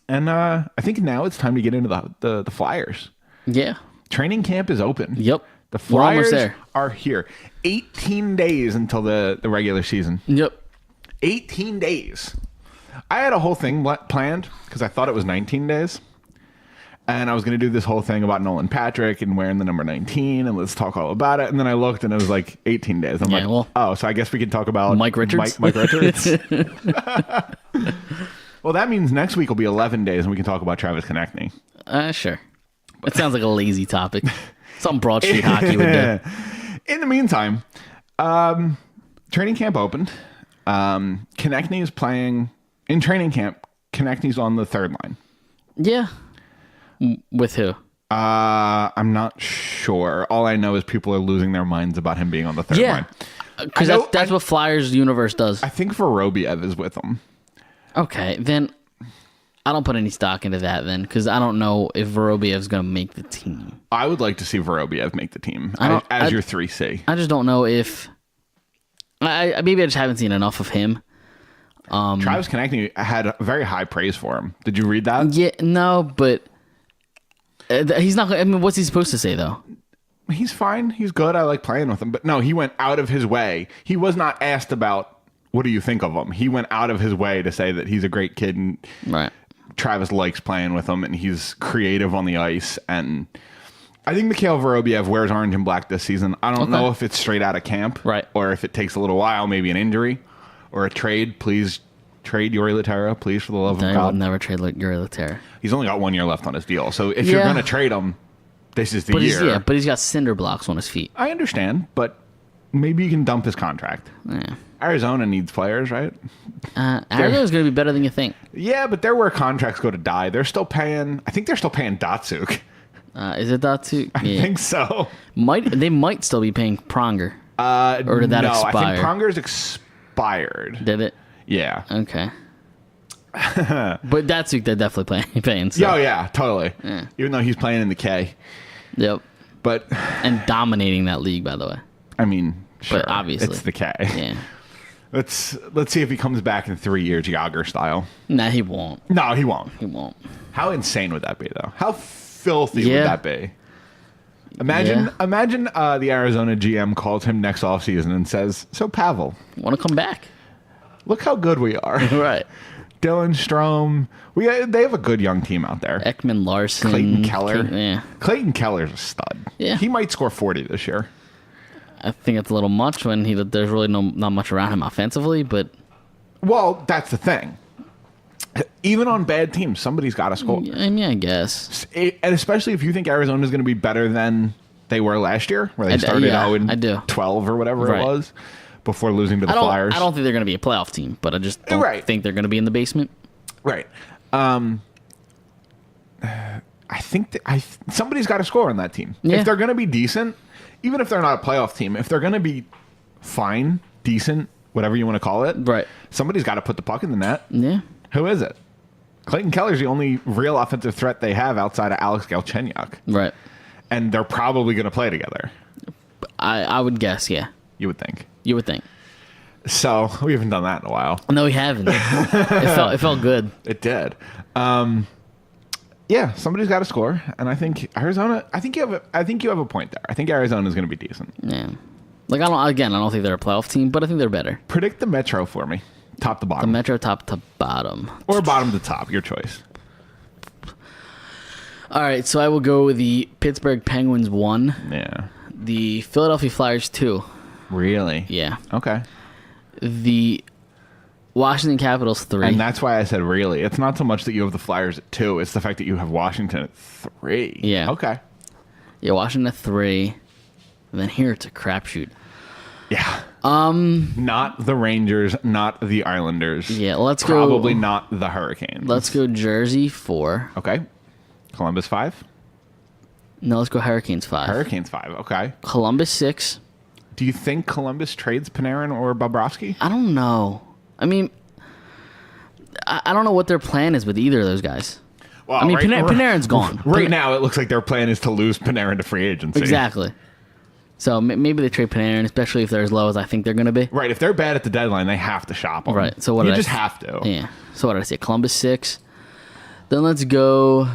Speaker 1: And I think now it's time to get into the Flyers.
Speaker 2: Yeah.
Speaker 1: Training camp is open.
Speaker 2: Yep.
Speaker 1: The Flyers are here. 18 days until the regular season.
Speaker 2: Yep.
Speaker 1: 18 days. I had a whole thing planned because I thought it was 19 days. And I was going to do this whole thing about Nolan Patrick and wearing the number 19 and let's talk all about it. And then I looked and it was like 18 days. I'm so I guess we can talk about
Speaker 2: Mike Richards.
Speaker 1: Mike Richards. Well, that means next week will be 11 days and we can talk about Travis Konechny.
Speaker 2: Sure. It sounds like a lazy topic. Some Broad Street hockey would do.
Speaker 1: In the meantime, training camp opened. Konechny is playing in training camp. Konechny's on the third line.
Speaker 2: Yeah. With who?
Speaker 1: I'm not sure. All I know is people are losing their minds about him being on the third line.
Speaker 2: Because that's what Flyers universe does.
Speaker 1: I think Vorobiev is with him.
Speaker 2: Okay, then I don't put any stock into that then, because I don't know if Vorobiev's going to make the team.
Speaker 1: I would like to see Vorobiev make the team as your 3C.
Speaker 2: I just don't know if... maybe I just haven't seen enough of him.
Speaker 1: Travis Konechny had very high praise for him. Did you read that?
Speaker 2: Yeah, no, but he's not... I mean, what's he supposed to say, though?
Speaker 1: He's fine. He's good. I like playing with him. But no, he went out of his way. He was not asked about, what do you think of him? He went out of his way to say that he's a great kid and
Speaker 2: right.
Speaker 1: Travis likes playing with him and he's creative on the ice. And I think Mikhail Vorobiev wears orange and black this season. I don't know if it's straight out of camp,
Speaker 2: right,
Speaker 1: or if it takes a little while, maybe an injury or a trade. Please trade Yuri Laterra, please, for the love of God.
Speaker 2: I will never trade Yuri Laterra.
Speaker 1: He's only got 1 year left on his deal. So if you're going to trade him, this is the year.
Speaker 2: But he's got cinder blocks on his feet.
Speaker 1: I understand, but maybe you can dump his contract.
Speaker 2: Yeah.
Speaker 1: Arizona needs players, right?
Speaker 2: Arizona's going to be better than you think.
Speaker 1: Yeah, but they're where contracts go to die. They're still paying... I think they're still paying Datsuk.
Speaker 2: Is it Datsuk?
Speaker 1: I think so.
Speaker 2: They might still be paying Pronger. Or did that expire?
Speaker 1: I think Pronger's expired.
Speaker 2: Did it?
Speaker 1: Yeah.
Speaker 2: Okay. But Datsuk, they're definitely paying. So.
Speaker 1: Oh, yeah, totally. Yeah. Even though he's playing in the K.
Speaker 2: Yep.
Speaker 1: But...
Speaker 2: And dominating that league, by the way.
Speaker 1: I mean, sure.
Speaker 2: But obviously.
Speaker 1: It's the K.
Speaker 2: Yeah.
Speaker 1: Let's see if he comes back in 3 years, Yager style.
Speaker 2: Nah, he won't.
Speaker 1: No, he won't.
Speaker 2: He won't.
Speaker 1: How insane would that be, though? How filthy would that be? Imagine the Arizona GM calls him next offseason and says, "So Pavel,
Speaker 2: want to come back?
Speaker 1: Look how good we are."
Speaker 2: Right.
Speaker 1: Dylan Strome. They have a good young team out there.
Speaker 2: Ekman Larson.
Speaker 1: Clayton Keller.
Speaker 2: Yeah.
Speaker 1: Clayton Keller's a stud.
Speaker 2: Yeah.
Speaker 1: He might score 40 this year.
Speaker 2: I think it's a little much when there's really not much around him offensively, but...
Speaker 1: Well, that's the thing. Even on bad teams, somebody's got to score.
Speaker 2: I mean, I guess.
Speaker 1: And especially if you think Arizona's going to be better than they were last year, where they started out in 12 or whatever it was, before losing to the Flyers.
Speaker 2: I don't think they're going to be a playoff team, but I just don't think they're going to be in the basement.
Speaker 1: Right. I think somebody's got to score on that team. Yeah. If they're going to be decent, even if they're not a playoff team, if they're going to be fine, decent, whatever you want to call it,
Speaker 2: right?
Speaker 1: Somebody's got to put the puck in the net.
Speaker 2: Yeah.
Speaker 1: Who is it? Clayton Keller's the only real offensive threat they have outside of Alex Galchenyuk.
Speaker 2: Right.
Speaker 1: And they're probably going to play together.
Speaker 2: I would guess, yeah.
Speaker 1: You would think.
Speaker 2: You would think.
Speaker 1: So, we haven't done that in a while.
Speaker 2: No, we haven't. It felt good.
Speaker 1: It did. Yeah, somebody's got to score, and I think Arizona. I think you have a point there. I think Arizona is going to be decent.
Speaker 2: Yeah, like I don't think they're a playoff team, but I think they're better.
Speaker 1: Predict the Metro for me, top to bottom.
Speaker 2: The Metro, top to bottom,
Speaker 1: or bottom to top, your choice.
Speaker 2: All right, so I will go with the Pittsburgh Penguins 1.
Speaker 1: Yeah.
Speaker 2: The Philadelphia Flyers 2.
Speaker 1: Really?
Speaker 2: Yeah.
Speaker 1: Okay.
Speaker 2: The Washington Capitals 3.
Speaker 1: And that's why I said really. It's not so much that you have the Flyers at 2. It's the fact that you have Washington at 3.
Speaker 2: Yeah.
Speaker 1: Okay.
Speaker 2: Yeah, Washington at 3. And then here it's a crapshoot.
Speaker 1: Yeah. Not the Rangers, not the Islanders.
Speaker 2: Yeah, let's
Speaker 1: Probably not the Hurricanes.
Speaker 2: Let's go Jersey 4.
Speaker 1: Okay. Columbus 5.
Speaker 2: No, let's go Hurricanes 5.
Speaker 1: Hurricanes 5. Okay.
Speaker 2: Columbus 6.
Speaker 1: Do you think Columbus trades Panarin or Bobrovsky?
Speaker 2: I don't know. I mean, I don't know what their plan is with either of those guys.
Speaker 1: Well,
Speaker 2: I mean, Panarin's gone.
Speaker 1: Right now, it looks like their plan is to lose Panarin to free agency.
Speaker 2: Exactly. So maybe they trade Panarin, especially if they're as low as I think they're going to be.
Speaker 1: Right. If they're bad at the deadline, they have to shop them.
Speaker 2: Right. So
Speaker 1: you just have to.
Speaker 2: Yeah. So what did I say? Columbus 6. Then let's go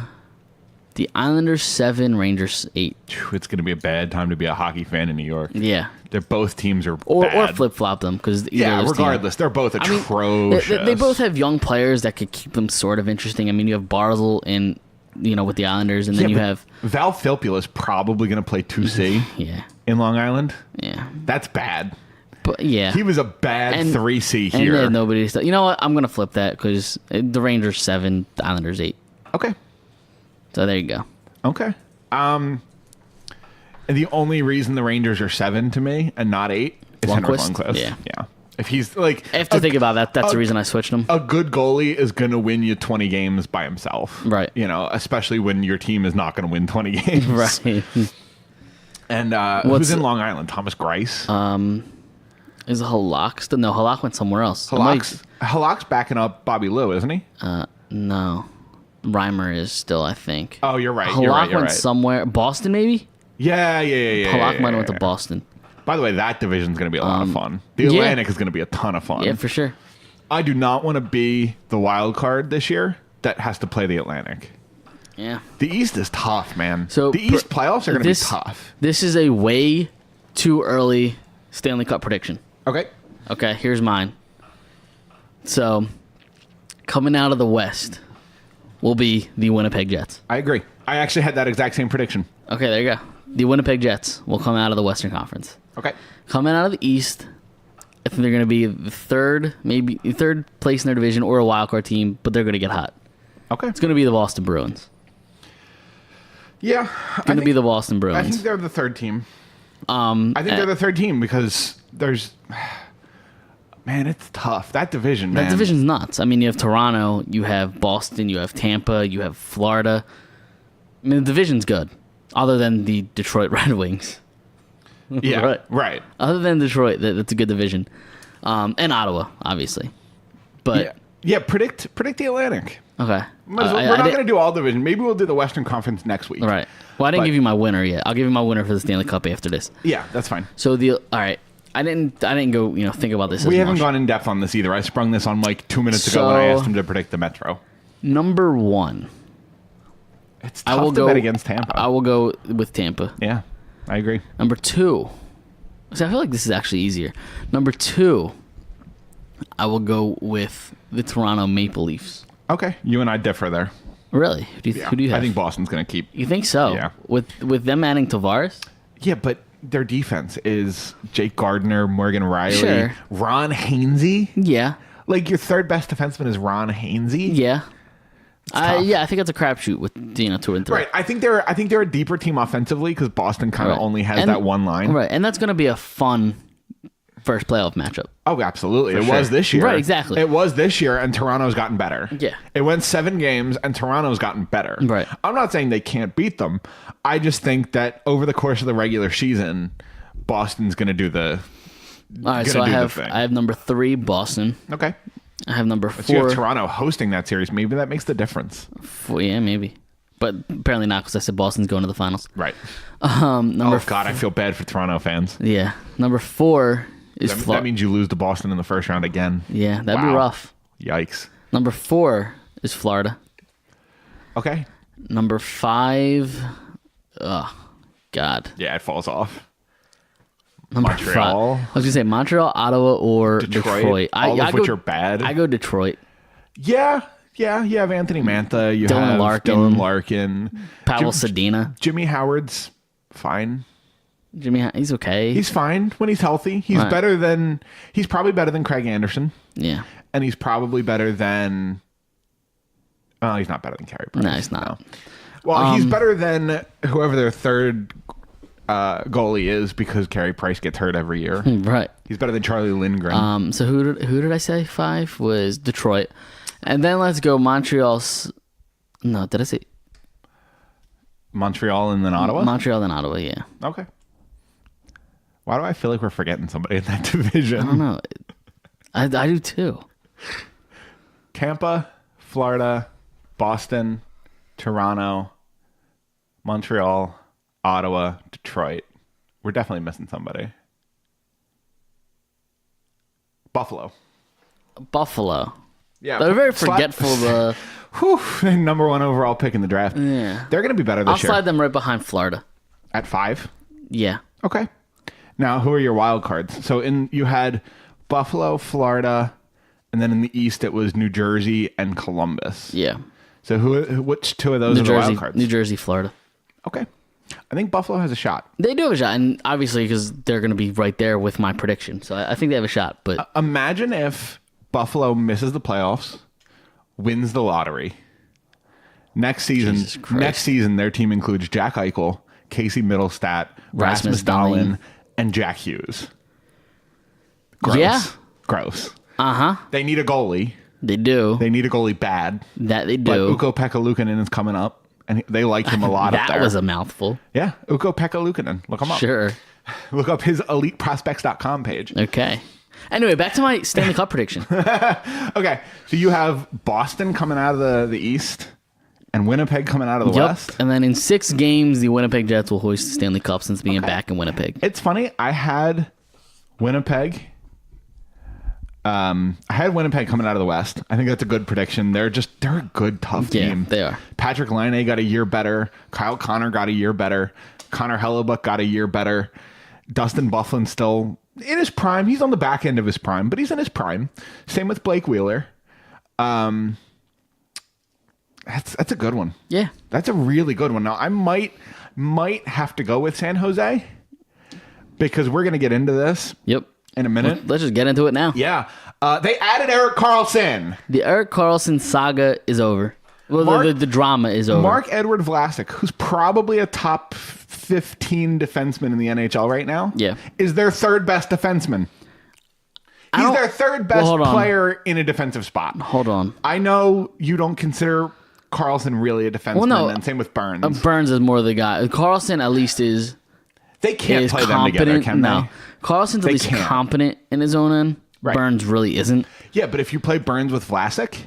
Speaker 2: the Islanders 7, Rangers 8.
Speaker 1: It's going to be a bad time to be a hockey fan in New York.
Speaker 2: Yeah.
Speaker 1: Both teams are
Speaker 2: or
Speaker 1: bad.
Speaker 2: flip-flop them.
Speaker 1: Regardless. They're both atrocious.
Speaker 2: I mean, they both have young players that could keep them sort of interesting. I mean, you have Barzal and, with the Islanders, and then you have...
Speaker 1: Val Filppula is probably going to play 2C in Long Island.
Speaker 2: Yeah.
Speaker 1: That's bad.
Speaker 2: But yeah.
Speaker 1: He was a bad 3C here.
Speaker 2: And they have nobody to... You know what? I'm going to flip that because the Rangers 7, the Islanders 8.
Speaker 1: Okay.
Speaker 2: So there you go.
Speaker 1: Okay. And the only reason the Rangers are 7 to me and not 8 is Henrik Lundqvist.
Speaker 2: Yeah.
Speaker 1: If he's like,
Speaker 2: I have to think about that. That's the reason I switched him.
Speaker 1: A good goalie is going to win you 20 games by himself.
Speaker 2: Right.
Speaker 1: You know, especially when your team is not going to win 20 games.
Speaker 2: Right.
Speaker 1: And who's in Long Island? Thomas Greiss?
Speaker 2: Is it Halak? No, Halak went somewhere else.
Speaker 1: Halak's backing up Bobby Lou, isn't he?
Speaker 2: No. Reimer is still, I think.
Speaker 1: Oh, you're right.
Speaker 2: Halak went somewhere. Boston, maybe?
Speaker 1: Yeah.
Speaker 2: Halak might have went to Boston.
Speaker 1: By the way, that division's going to be a lot of fun. The Atlantic is going to be a ton of fun.
Speaker 2: Yeah, for sure.
Speaker 1: I do not want to be the wild card this year that has to play the Atlantic.
Speaker 2: Yeah.
Speaker 1: The East is tough, man.
Speaker 2: So
Speaker 1: the East playoffs are going to be tough.
Speaker 2: This is a way too early Stanley Cup prediction.
Speaker 1: Okay,
Speaker 2: here's mine. So, coming out of the West will be the Winnipeg Jets.
Speaker 1: I agree. I actually had that exact same prediction.
Speaker 2: Okay, there you go. The Winnipeg Jets will come out of the Western Conference.
Speaker 1: Okay.
Speaker 2: Coming out of the East, I think they're going to be the third place in their division or a wild card team, but they're going to get hot.
Speaker 1: Okay.
Speaker 2: It's going to be the Boston Bruins.
Speaker 1: Yeah.
Speaker 2: It's going to be the Boston Bruins.
Speaker 1: I think they're the third team. I think they're the third team because there's... Man, it's tough. That division, man.
Speaker 2: That division's nuts. I mean, you have Toronto, you have Boston, you have Tampa, you have Florida. I mean, the division's good, other than the Detroit Red Wings.
Speaker 1: Yeah, right.
Speaker 2: Other than Detroit, that's a good division. And Ottawa, obviously. But
Speaker 1: yeah, predict the Atlantic.
Speaker 2: Okay.
Speaker 1: We're not going to do all division. Maybe we'll do the Western Conference next week.
Speaker 2: Right. Well, I didn't give you my winner yet. I'll give you my winner for the Stanley Cup after this.
Speaker 1: Yeah, that's fine.
Speaker 2: So all right. I didn't go, think about this.
Speaker 1: We haven't gone in depth on this either. I sprung this on Mike 2 minutes ago when I asked him to predict the Metro.
Speaker 2: Number 1.
Speaker 1: It's tough to bet against Tampa.
Speaker 2: I will go with Tampa.
Speaker 1: Yeah, I agree.
Speaker 2: Number 2. So I feel like this is actually easier. Number 2, I will go with the Toronto Maple Leafs.
Speaker 1: Okay, you and I differ there.
Speaker 2: Really? Who do you have?
Speaker 1: I think Boston's going to keep.
Speaker 2: You think so?
Speaker 1: Yeah.
Speaker 2: With them adding Tavares?
Speaker 1: Yeah, but their defense is Jake Gardiner, Morgan Riley,
Speaker 2: Sure.
Speaker 1: Ron Hainsey.
Speaker 2: Yeah.
Speaker 1: Like your third best defenseman is Ron Hainsey.
Speaker 2: Yeah. I think it's a crapshoot with 2 and 3.
Speaker 1: Right. I think they're a deeper team offensively because Boston kind of only has that one line.
Speaker 2: Right, and that's going to be a fun first playoff matchup.
Speaker 1: Oh, absolutely. It was this year.
Speaker 2: Right, exactly.
Speaker 1: It was this year, and Toronto's gotten better.
Speaker 2: Yeah.
Speaker 1: It went 7 games, and Toronto's gotten better.
Speaker 2: Right.
Speaker 1: I'm not saying they can't beat them. I just think that over the course of the regular season, Boston's going to do the.
Speaker 2: All right, so I have number 3, Boston.
Speaker 1: Okay.
Speaker 2: I have number 4.
Speaker 1: So you have Toronto hosting that series. Maybe that makes the difference.
Speaker 2: Yeah, maybe. But apparently not because I said Boston's going to the finals.
Speaker 1: Right.
Speaker 2: God,
Speaker 1: I feel bad for Toronto fans.
Speaker 2: Yeah. Number 4 is Florida.
Speaker 1: That means you lose to Boston in the first round again.
Speaker 2: Yeah, that'd be rough.
Speaker 1: Yikes.
Speaker 2: Number 4 is Florida.
Speaker 1: Okay.
Speaker 2: Number 5, oh, God.
Speaker 1: Yeah, it falls off.
Speaker 2: Number
Speaker 1: Montreal.
Speaker 2: 5. I was going to say Montreal, Ottawa, or Detroit.
Speaker 1: All of which are bad.
Speaker 2: I go Detroit.
Speaker 1: Yeah. You have Anthony Mantha. You have Dylan Larkin.
Speaker 2: Pavel Sedina.
Speaker 1: Jimmy Howard's fine.
Speaker 2: He's okay.
Speaker 1: He's fine when he's healthy. He's he's probably better than Craig Anderson.
Speaker 2: Yeah.
Speaker 1: And he's probably better than... Well, he's not better than Carey Price.
Speaker 2: No, he's not.
Speaker 1: No. Well, he's better than whoever their third goalie is because Carey Price gets hurt every year.
Speaker 2: Right.
Speaker 1: He's better than Charlie Lindgren.
Speaker 2: So who did I say 5 was Detroit? And then let's go Montreal. No, did I say
Speaker 1: Montreal and then Ottawa?
Speaker 2: Montreal then Ottawa, yeah.
Speaker 1: Okay. Why do I feel like we're forgetting somebody in that division?
Speaker 2: I don't know. I do too.
Speaker 1: Tampa, Florida, Boston, Toronto, Montreal, Ottawa, Detroit. We're definitely missing somebody. Buffalo. Yeah.
Speaker 2: They're very forgetful.
Speaker 1: Number 1 overall pick in the draft.
Speaker 2: Yeah.
Speaker 1: They're going to be better this year.
Speaker 2: I'll slide them right behind Florida.
Speaker 1: At 5?
Speaker 2: Yeah.
Speaker 1: Okay. Now, who are your wild cards? So you had Buffalo, Florida, and then in the East it was New Jersey and Columbus.
Speaker 2: Yeah.
Speaker 1: So which 2 of those are the wild cards?
Speaker 2: New Jersey, Florida.
Speaker 1: Okay. I think Buffalo has a shot.
Speaker 2: They do have a shot, and obviously because they're going to be right there with my prediction. So I think they have a shot. But
Speaker 1: imagine if Buffalo misses the playoffs, wins the lottery. Next season, their team includes Jack Eichel, Casey Middlestat, Rasmus Dahlin, and Jack Hughes. Gross.
Speaker 2: Yeah.
Speaker 1: gross.
Speaker 2: They
Speaker 1: need a goalie.
Speaker 2: They do.
Speaker 1: They need a goalie bad.
Speaker 2: That they do.
Speaker 1: But Ukko-Pekka Luukkonen is coming up, and they like him a lot up there.
Speaker 2: That was a mouthful.
Speaker 1: Yeah, Ukko-Pekka Luukkonen. Look him up.
Speaker 2: Sure.
Speaker 1: Look up his eliteprospects.com page.
Speaker 2: Okay. Anyway, back to my Stanley Cup prediction.
Speaker 1: Okay, so you have Boston coming out of the East and Winnipeg coming out of the West.
Speaker 2: And then in 6 games, the Winnipeg Jets will hoist the Stanley Cup since being back in Winnipeg.
Speaker 1: It's funny. I had Winnipeg coming out of the West. I think that's a good prediction. They're a good, tough team.
Speaker 2: They are.
Speaker 1: Patrick Laine got a year better. Kyle Connor got a year better. Connor Hellebuck got a year better. Dustin Byfuglien's still in his prime. He's on the back end of his prime, but he's in his prime. Same with Blake Wheeler. That's a good one.
Speaker 2: Yeah.
Speaker 1: That's a really good one. Now, I might have to go with San Jose because we're going to get into this in a minute.
Speaker 2: Let's just get into it now.
Speaker 1: Yeah. They added Erik Karlsson.
Speaker 2: The Erik Karlsson saga is over. Well, the drama is over.
Speaker 1: Marc-Edouard Vlasic, who's probably a top 15 defenseman in the NHL right now, is their third best defenseman. He's their third best player in a defensive spot.
Speaker 2: Hold on.
Speaker 1: I know you don't consider Karlsson really a defenseman, and same with Burns.
Speaker 2: Burns is more the guy. Karlsson at least is.
Speaker 1: They can't play them together, can they?
Speaker 2: Karlsson's at least competent in his own end. Right. Burns really isn't.
Speaker 1: Yeah, but if you play Burns with Vlasic,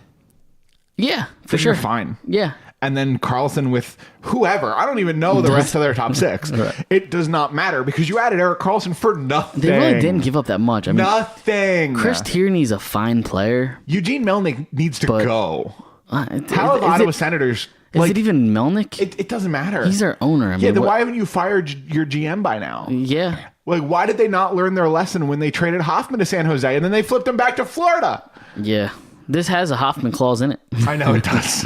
Speaker 2: for sure,
Speaker 1: you're fine.
Speaker 2: Yeah.
Speaker 1: And then Karlsson with whoever. I don't even know the rest of their top 6.
Speaker 2: Right.
Speaker 1: It does not matter because you added Erik Karlsson for nothing.
Speaker 2: They really didn't give up that much. I mean,
Speaker 1: nothing.
Speaker 2: Chris Tierney's a fine player.
Speaker 1: Eugene Melnyk needs to go. How have Ottawa Senators...
Speaker 2: Is it even Melnyk?
Speaker 1: It doesn't matter.
Speaker 2: He's their owner. I mean,
Speaker 1: then why haven't you fired your GM by now?
Speaker 2: Yeah.
Speaker 1: Like, why did they not learn their lesson when they traded Hoffman to San Jose and then they flipped him back to Florida?
Speaker 2: Yeah. This has a Hoffman clause in it.
Speaker 1: I know it does.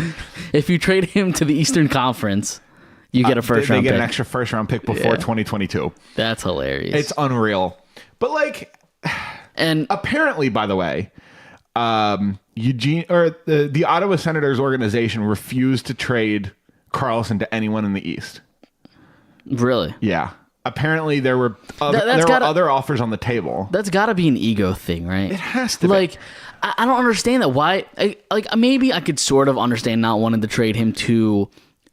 Speaker 2: If you trade him to the Eastern Conference, you get a first round pick.
Speaker 1: They get an extra first round pick before 2022.
Speaker 2: That's hilarious.
Speaker 1: It's unreal. But and apparently, by the way, the Ottawa Senators organization refused to trade Karlsson to anyone in the East.
Speaker 2: Really?
Speaker 1: Yeah. Apparently, there were other offers on the table.
Speaker 2: That's got to be an ego thing, right?
Speaker 1: It has to be.
Speaker 2: I don't understand that. Why? Maybe I could sort of understand not wanting to trade him to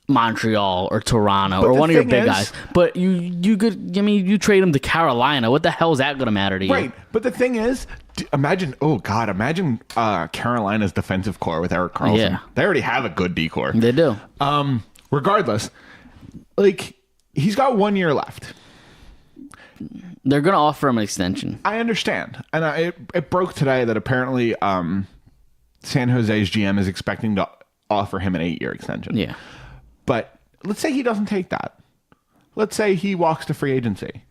Speaker 2: Montreal or Toronto or one of your big guys. But you trade him to Carolina. What the hell is that going to matter to you?
Speaker 1: Right. But the thing is, imagine Carolina's defensive core with Erik Karlsson. Yeah. They already have a good D core.
Speaker 2: They do.
Speaker 1: Regardless, he's got 1 year left.
Speaker 2: They're going to offer him an extension.
Speaker 1: I understand. And it broke today that apparently San Jose's GM is expecting to offer him an 8-year extension.
Speaker 2: Yeah.
Speaker 1: But let's say he doesn't take that. Let's say he walks to free agency.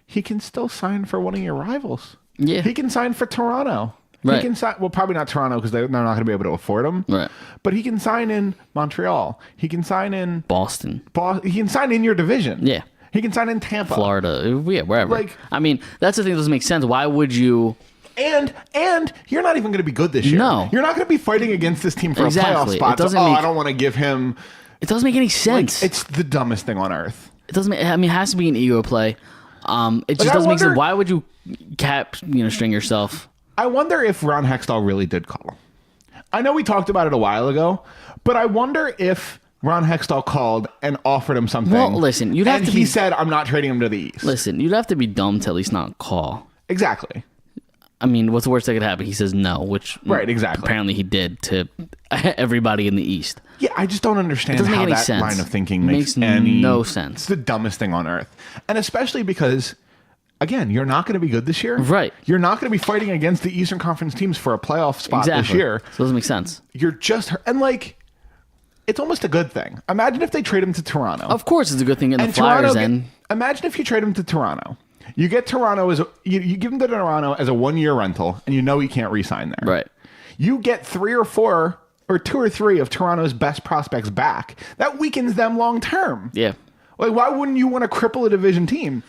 Speaker 1: He can still sign for one of your rivals.
Speaker 2: Yeah.
Speaker 1: He can sign for Toronto.
Speaker 2: Right.
Speaker 1: He can sign, well, probably not Toronto because they're not going to be able to afford him.
Speaker 2: Right.
Speaker 1: But he can sign in Montreal. He can sign in
Speaker 2: Boston.
Speaker 1: He can sign in your division.
Speaker 2: Yeah.
Speaker 1: He can sign in Tampa.
Speaker 2: Florida. Yeah, wherever. I mean, that's the thing that doesn't make sense. Why would you...
Speaker 1: And you're not even going to be good this year.
Speaker 2: No.
Speaker 1: You're not going to be fighting against this team for a playoff spot. I don't want to give him...
Speaker 2: It doesn't make any sense.
Speaker 1: It's the dumbest thing on earth.
Speaker 2: It doesn't make... I mean, it has to be an ego play. It just doesn't make sense. Why would you string yourself?
Speaker 1: I wonder if Ron Hextall really did call. I know we talked about it a while ago, but I wonder if Ron Hextall called and offered him something.
Speaker 2: Well, listen,
Speaker 1: he said, I'm not trading him to the East.
Speaker 2: Listen, you'd have to be dumb to at least not call.
Speaker 1: Exactly.
Speaker 2: I mean, what's the worst that could happen? He says no, which
Speaker 1: exactly.
Speaker 2: Apparently he did to everybody in the East.
Speaker 1: Yeah, I just don't understand how that
Speaker 2: sense.
Speaker 1: Line of thinking makes
Speaker 2: no sense.
Speaker 1: It's the dumbest thing on earth. And especially because, again, you're not going to be good this year.
Speaker 2: Right.
Speaker 1: You're not going to be fighting against the Eastern Conference teams for a playoff spot this year.
Speaker 2: So it doesn't make sense.
Speaker 1: You're just... And it's almost a good thing. Imagine if they trade him to Toronto.
Speaker 2: Of course it's a good thing in the Flyers end.
Speaker 1: Imagine if you trade him to Toronto. You get Toronto you give him to Toronto as a 1-year rental, and you know he can't re-sign there.
Speaker 2: Right.
Speaker 1: You get 3 or 4 or 2 or 3 of Toronto's best prospects back. That weakens them long term.
Speaker 2: Yeah.
Speaker 1: Why wouldn't you want to cripple a division team?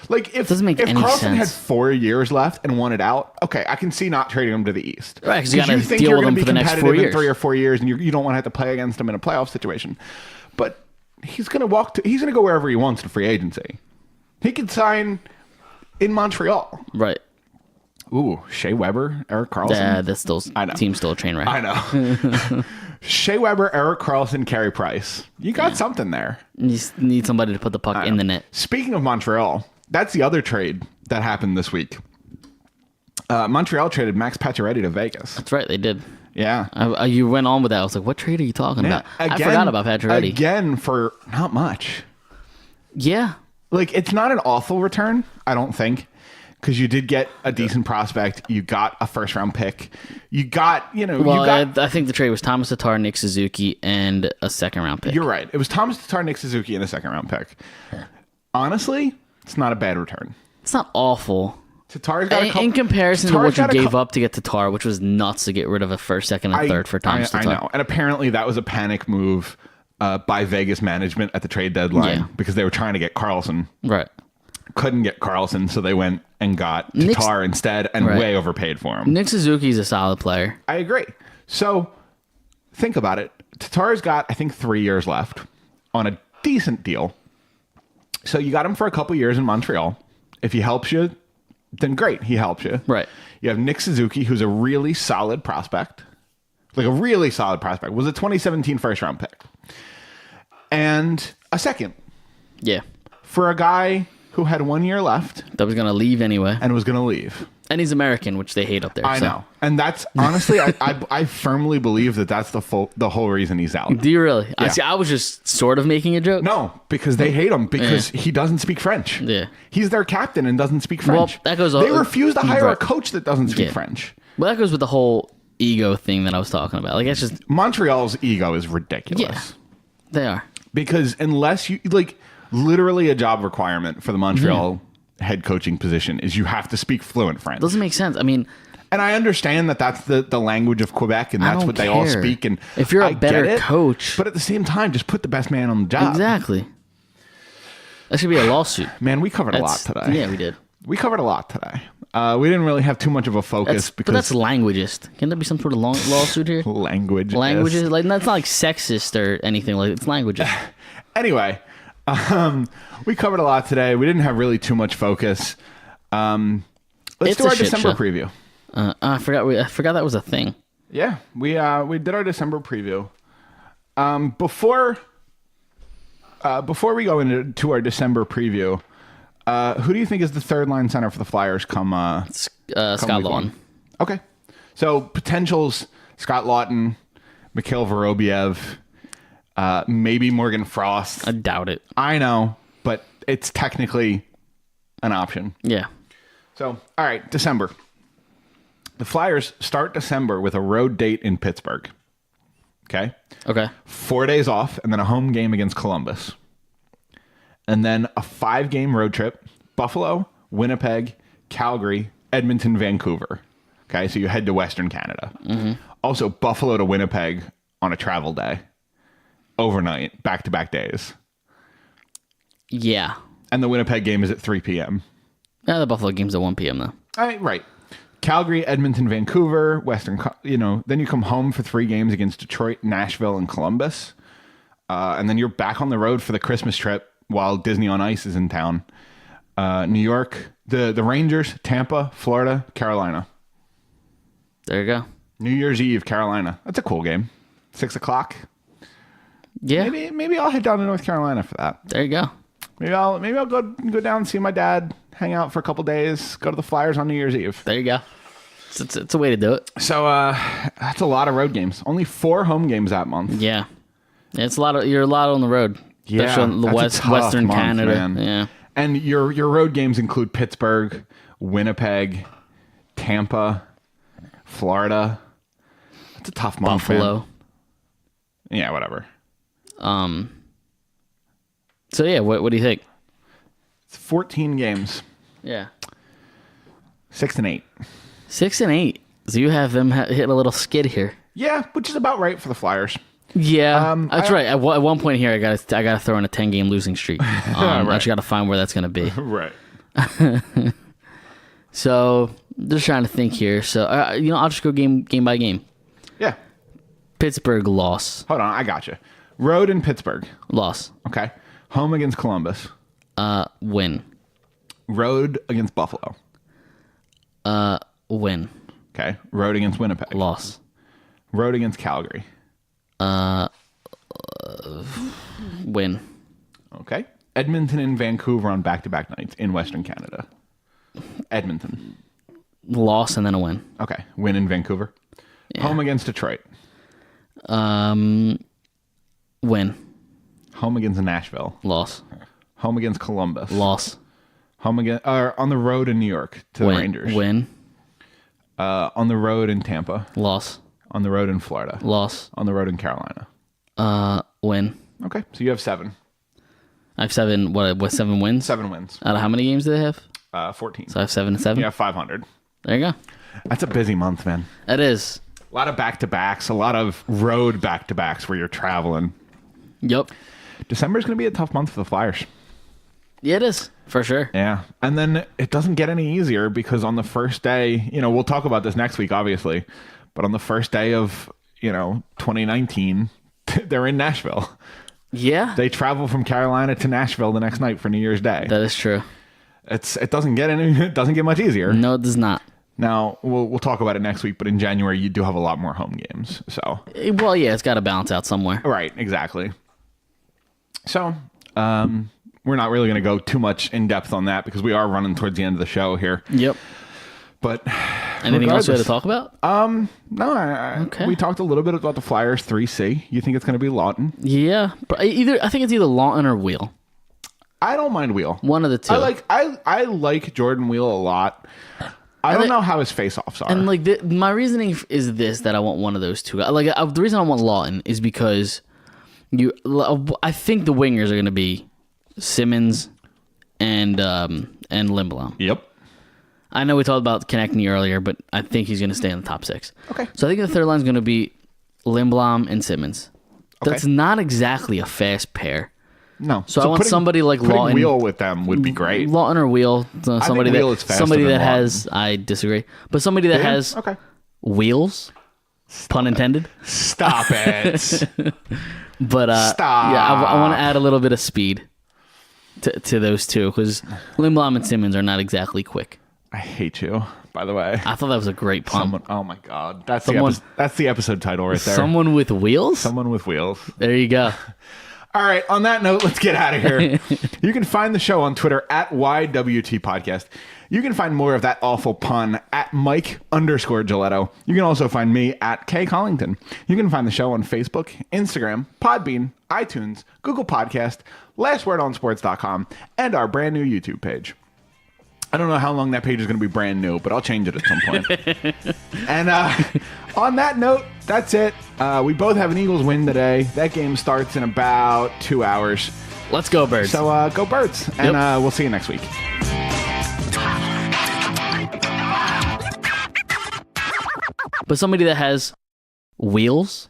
Speaker 1: If Karlsson had 4 years left and wanted out, okay, I can see not trading him to the East.
Speaker 2: Right, because you got to deal with him for the next 4 years.
Speaker 1: In 3 or 4 years, and you don't want to have to play against him in a playoff situation. But he's going to go wherever he wants in free agency. He could sign in Montreal.
Speaker 2: Right.
Speaker 1: Ooh, Shea Weber, Erik Karlsson.
Speaker 2: Yeah, that's still team's still a train wreck.
Speaker 1: I know. Shea Weber, Erik Karlsson, Carey Price. You got something there.
Speaker 2: You just need somebody to put the puck in the net.
Speaker 1: Speaking of Montreal, that's the other trade that happened this week. Montreal traded Max Pacioretty to Vegas.
Speaker 2: That's right, they did.
Speaker 1: Yeah.
Speaker 2: You went on with that. I was like, what trade are you talking about? I forgot about Pacioretty.
Speaker 1: Again, for not much.
Speaker 2: Yeah.
Speaker 1: Like, it's not an awful return, I don't think, because you did get a decent prospect. You got a first-round pick. You got,
Speaker 2: I think the trade was Thomas Tatar, Nick Suzuki, and a second-round pick.
Speaker 1: You're right. It was Thomas Tatar, Nick Suzuki, and a second-round pick. Honestly, it's not a bad return.
Speaker 2: It's not awful.
Speaker 1: Tatar's got a couple,
Speaker 2: in comparison to what you gave up to get Tatar, which was nuts to get rid of a first, second, and third for Thomas Tatar.
Speaker 1: I know. And apparently that was a panic move by Vegas management at the trade deadline because they were trying to get Karlsson.
Speaker 2: Right.
Speaker 1: Couldn't get Karlsson, so they went and got Tatar instead and way overpaid for him.
Speaker 2: Nick Suzuki's a solid player.
Speaker 1: I agree. So think about it. Tatar's got, I think, 3 years left on a decent deal. So you got him for a couple years in Montreal. If he helps you, then great. He helps you.
Speaker 2: Right.
Speaker 1: You have Nick Suzuki, who's a really solid prospect. Like a really solid prospect. Was a 2017 first round pick. And a second.
Speaker 2: Yeah.
Speaker 1: For a guy who had 1 year left.
Speaker 2: That was going to leave anyway.
Speaker 1: And was going to leave.
Speaker 2: And he's American, which they hate up there.
Speaker 1: I know. And that's, honestly, I firmly believe that that's the whole reason he's out.
Speaker 2: Do you really?
Speaker 1: Yeah.
Speaker 2: I was just sort of making a joke.
Speaker 1: No, because they hate him because he doesn't speak French.
Speaker 2: Yeah.
Speaker 1: He's their captain and doesn't speak French.
Speaker 2: Well, that goes.
Speaker 1: They refuse to hire a coach that doesn't speak French.
Speaker 2: Well, that goes with the whole ego thing that I was talking about. Like, it's just
Speaker 1: Montreal's ego is ridiculous.
Speaker 2: Yeah, they are.
Speaker 1: Because unless you literally a job requirement for the Montreal head coaching position is you have to speak fluent French.
Speaker 2: Doesn't make sense. I mean,
Speaker 1: and I understand that that's the language of Quebec and that's what they all speak. And
Speaker 2: if you're a better coach,
Speaker 1: but at the same time, just put the best man on the job.
Speaker 2: Exactly. That should be a lawsuit.
Speaker 1: Man, we covered a lot today.
Speaker 2: Yeah, we did.
Speaker 1: We covered a lot today. We didn't really have too much of a focus
Speaker 2: but that's languageist. Can there be some sort of lawsuit here?
Speaker 1: Languageist.
Speaker 2: Like that's not like sexist or anything. Like it's languageist.
Speaker 1: Anyway, we covered a lot today. We didn't have really too much focus. Let's do our December preview.
Speaker 2: I forgot that was a thing.
Speaker 1: Yeah, we did our December preview. Before we go into our December preview, who do you think is the third line center for the Flyers come
Speaker 2: Scott Lawton.
Speaker 1: Okay. So potentials: Scott Lawton, Mikhail Vorobiev, maybe Morgan Frost.
Speaker 2: I doubt it.
Speaker 1: I know, but it's technically an option.
Speaker 2: Yeah.
Speaker 1: So, all right, December. The Flyers start December with a road date in Pittsburgh. Okay?
Speaker 2: Okay.
Speaker 1: 4 days off, and then a home game against Columbus. And then a 5-game road trip. Buffalo, Winnipeg, Calgary, Edmonton, Vancouver. Okay, so you head to Western Canada. Mm-hmm. Also, Buffalo to Winnipeg on a travel day. Overnight, back-to-back days.
Speaker 2: Yeah.
Speaker 1: And the Winnipeg game is at 3 p.m.
Speaker 2: Yeah, the Buffalo game's at 1 p.m. though.
Speaker 1: Right. Calgary, Edmonton, Vancouver, then you come home for 3 games against Detroit, Nashville, and Columbus. And then you're back on the road for the Christmas trip while Disney on Ice is in town. New York, the Rangers, Tampa, Florida, Carolina.
Speaker 2: There you go.
Speaker 1: New Year's Eve, Carolina. That's a cool game. 6:00.
Speaker 2: Yeah.
Speaker 1: Maybe I'll head down to North Carolina for that.
Speaker 2: There you go.
Speaker 1: Maybe I'll go down and see my dad, hang out for a couple days, go to the Flyers on New Year's Eve.
Speaker 2: There you go. It's a way to do it.
Speaker 1: So that's a lot of road games. Only 4 home games that month.
Speaker 2: Yeah. It's you're a lot on the road. Especially in the Western
Speaker 1: month,
Speaker 2: Canada.
Speaker 1: Man.
Speaker 2: Yeah.
Speaker 1: And your road games include Pittsburgh, Winnipeg, Tampa, Florida. That's a tough month,
Speaker 2: Buffalo.
Speaker 1: Man. Yeah, whatever.
Speaker 2: So yeah, what do you think?
Speaker 1: It's 14 games.
Speaker 2: Yeah.
Speaker 1: 6 and 8.
Speaker 2: 6 and 8. So you have them hit a little skid here.
Speaker 1: Yeah, which is about right for the Flyers.
Speaker 2: Yeah, that's right. At one point here, I gotta throw in a 10-game losing streak.
Speaker 1: Right.
Speaker 2: I just gotta find where that's gonna be.
Speaker 1: Right.
Speaker 2: So just trying to think here. So I'll just go game by game.
Speaker 1: Yeah.
Speaker 2: Pittsburgh loss.
Speaker 1: Hold on, I got you. Road in Pittsburgh.
Speaker 2: Loss.
Speaker 1: Okay. Home against
Speaker 2: Win.
Speaker 1: Road against Buffalo.
Speaker 2: Win.
Speaker 1: Okay. Road against Winnipeg.
Speaker 2: Loss.
Speaker 1: Road against Calgary.
Speaker 2: Win.
Speaker 1: Okay. Edmonton and Vancouver on back-to-back nights in Western Canada. Edmonton.
Speaker 2: Loss and then a win.
Speaker 1: Okay. Win in Vancouver.
Speaker 2: Yeah.
Speaker 1: Home against Detroit.
Speaker 2: Win.
Speaker 1: Home against Nashville.
Speaker 2: Loss.
Speaker 1: Home against Columbus.
Speaker 2: Loss.
Speaker 1: Home again, on the road in New York to the Rangers.
Speaker 2: Win.
Speaker 1: On the road in Tampa.
Speaker 2: Loss.
Speaker 1: On the road in Florida.
Speaker 2: Loss.
Speaker 1: On the road in Carolina.
Speaker 2: Win.
Speaker 1: Okay, so you have 7.
Speaker 2: I have 7. What 7 wins?
Speaker 1: 7 wins.
Speaker 2: Out of how many games do they have?
Speaker 1: 14.
Speaker 2: So I have 7 and 7.
Speaker 1: You have 500.
Speaker 2: There you go.
Speaker 1: That's a busy month, man.
Speaker 2: It is.
Speaker 1: A lot of back-to-backs, a lot of road back-to-backs where you're traveling.
Speaker 2: Yep.
Speaker 1: December is going to be a tough month for the Flyers.
Speaker 2: Yeah, it is. For sure.
Speaker 1: Yeah. And then it doesn't get any easier because on the first day, we'll talk about this next week, obviously, but on the first day of, 2019, they're in Nashville.
Speaker 2: Yeah.
Speaker 1: They travel from Carolina to Nashville the next night for New Year's Day.
Speaker 2: That is true.
Speaker 1: It doesn't get much easier.
Speaker 2: No, it does not.
Speaker 1: Now, we'll talk about it next week, but in January, you do have a lot more home games. So,
Speaker 2: well, yeah, it's got to balance out somewhere.
Speaker 1: Right, exactly. So, we're not really going to go too much in depth on that because we are running towards the end of the show here.
Speaker 2: Yep.
Speaker 1: But
Speaker 2: anything else you had to talk about?
Speaker 1: No. We talked a little bit about the Flyers 3C. You think it's going to be Lawton?
Speaker 2: Yeah, but I think it's either Lawton or Wheel.
Speaker 1: I don't mind Wheel.
Speaker 2: One of the two.
Speaker 1: I like Jordan Wheel a lot. I don't know how his face-offs are.
Speaker 2: And my reasoning is this: that I want one of those two. The reason I want Lawton is because I think the wingers are going to be Simmons and Lindblom.
Speaker 1: Yep.
Speaker 2: I know we talked about Konechny earlier, but I think he's going to stay in the top 6.
Speaker 1: Okay.
Speaker 2: So I think the third line is going to be Lindblom and Simmons. Okay. That's not exactly a fast pair.
Speaker 1: No.
Speaker 2: So I want somebody like Lawton.
Speaker 1: Wheel with them would be great.
Speaker 2: Lawton or Wheel. Somebody
Speaker 1: Wheel is faster
Speaker 2: somebody
Speaker 1: than
Speaker 2: that
Speaker 1: Lawton.
Speaker 2: has. I disagree. But somebody that has wheels. Pun intended.
Speaker 1: Stop it.
Speaker 2: But
Speaker 1: Stop.
Speaker 2: Yeah, I want to add a little bit of speed to those two because Lindblom and Simmons are not exactly quick.
Speaker 1: I hate you, by the way.
Speaker 2: I thought that was a great pun.
Speaker 1: Oh my God. That's the episode title right there.
Speaker 2: Someone with wheels?
Speaker 1: Someone with wheels.
Speaker 2: There you go.
Speaker 1: All right. On that note, let's get out of here. You can find the show on Twitter at YWT Podcast. You can find more of that awful pun at Mike_Giletto. You can also find me at K Collington. You can find the show on Facebook, Instagram, Podbean, iTunes, Google Podcast, lastwordonsports.com, and our brand new YouTube page. I don't know how long that page is going to be brand new, but I'll change it at some point. And on that note, that's it. We both have an Eagles win today. That game starts in about 2 hours.
Speaker 2: Let's go, Birds.
Speaker 1: So go Birds. And we'll see you next week.
Speaker 2: But somebody that has wheels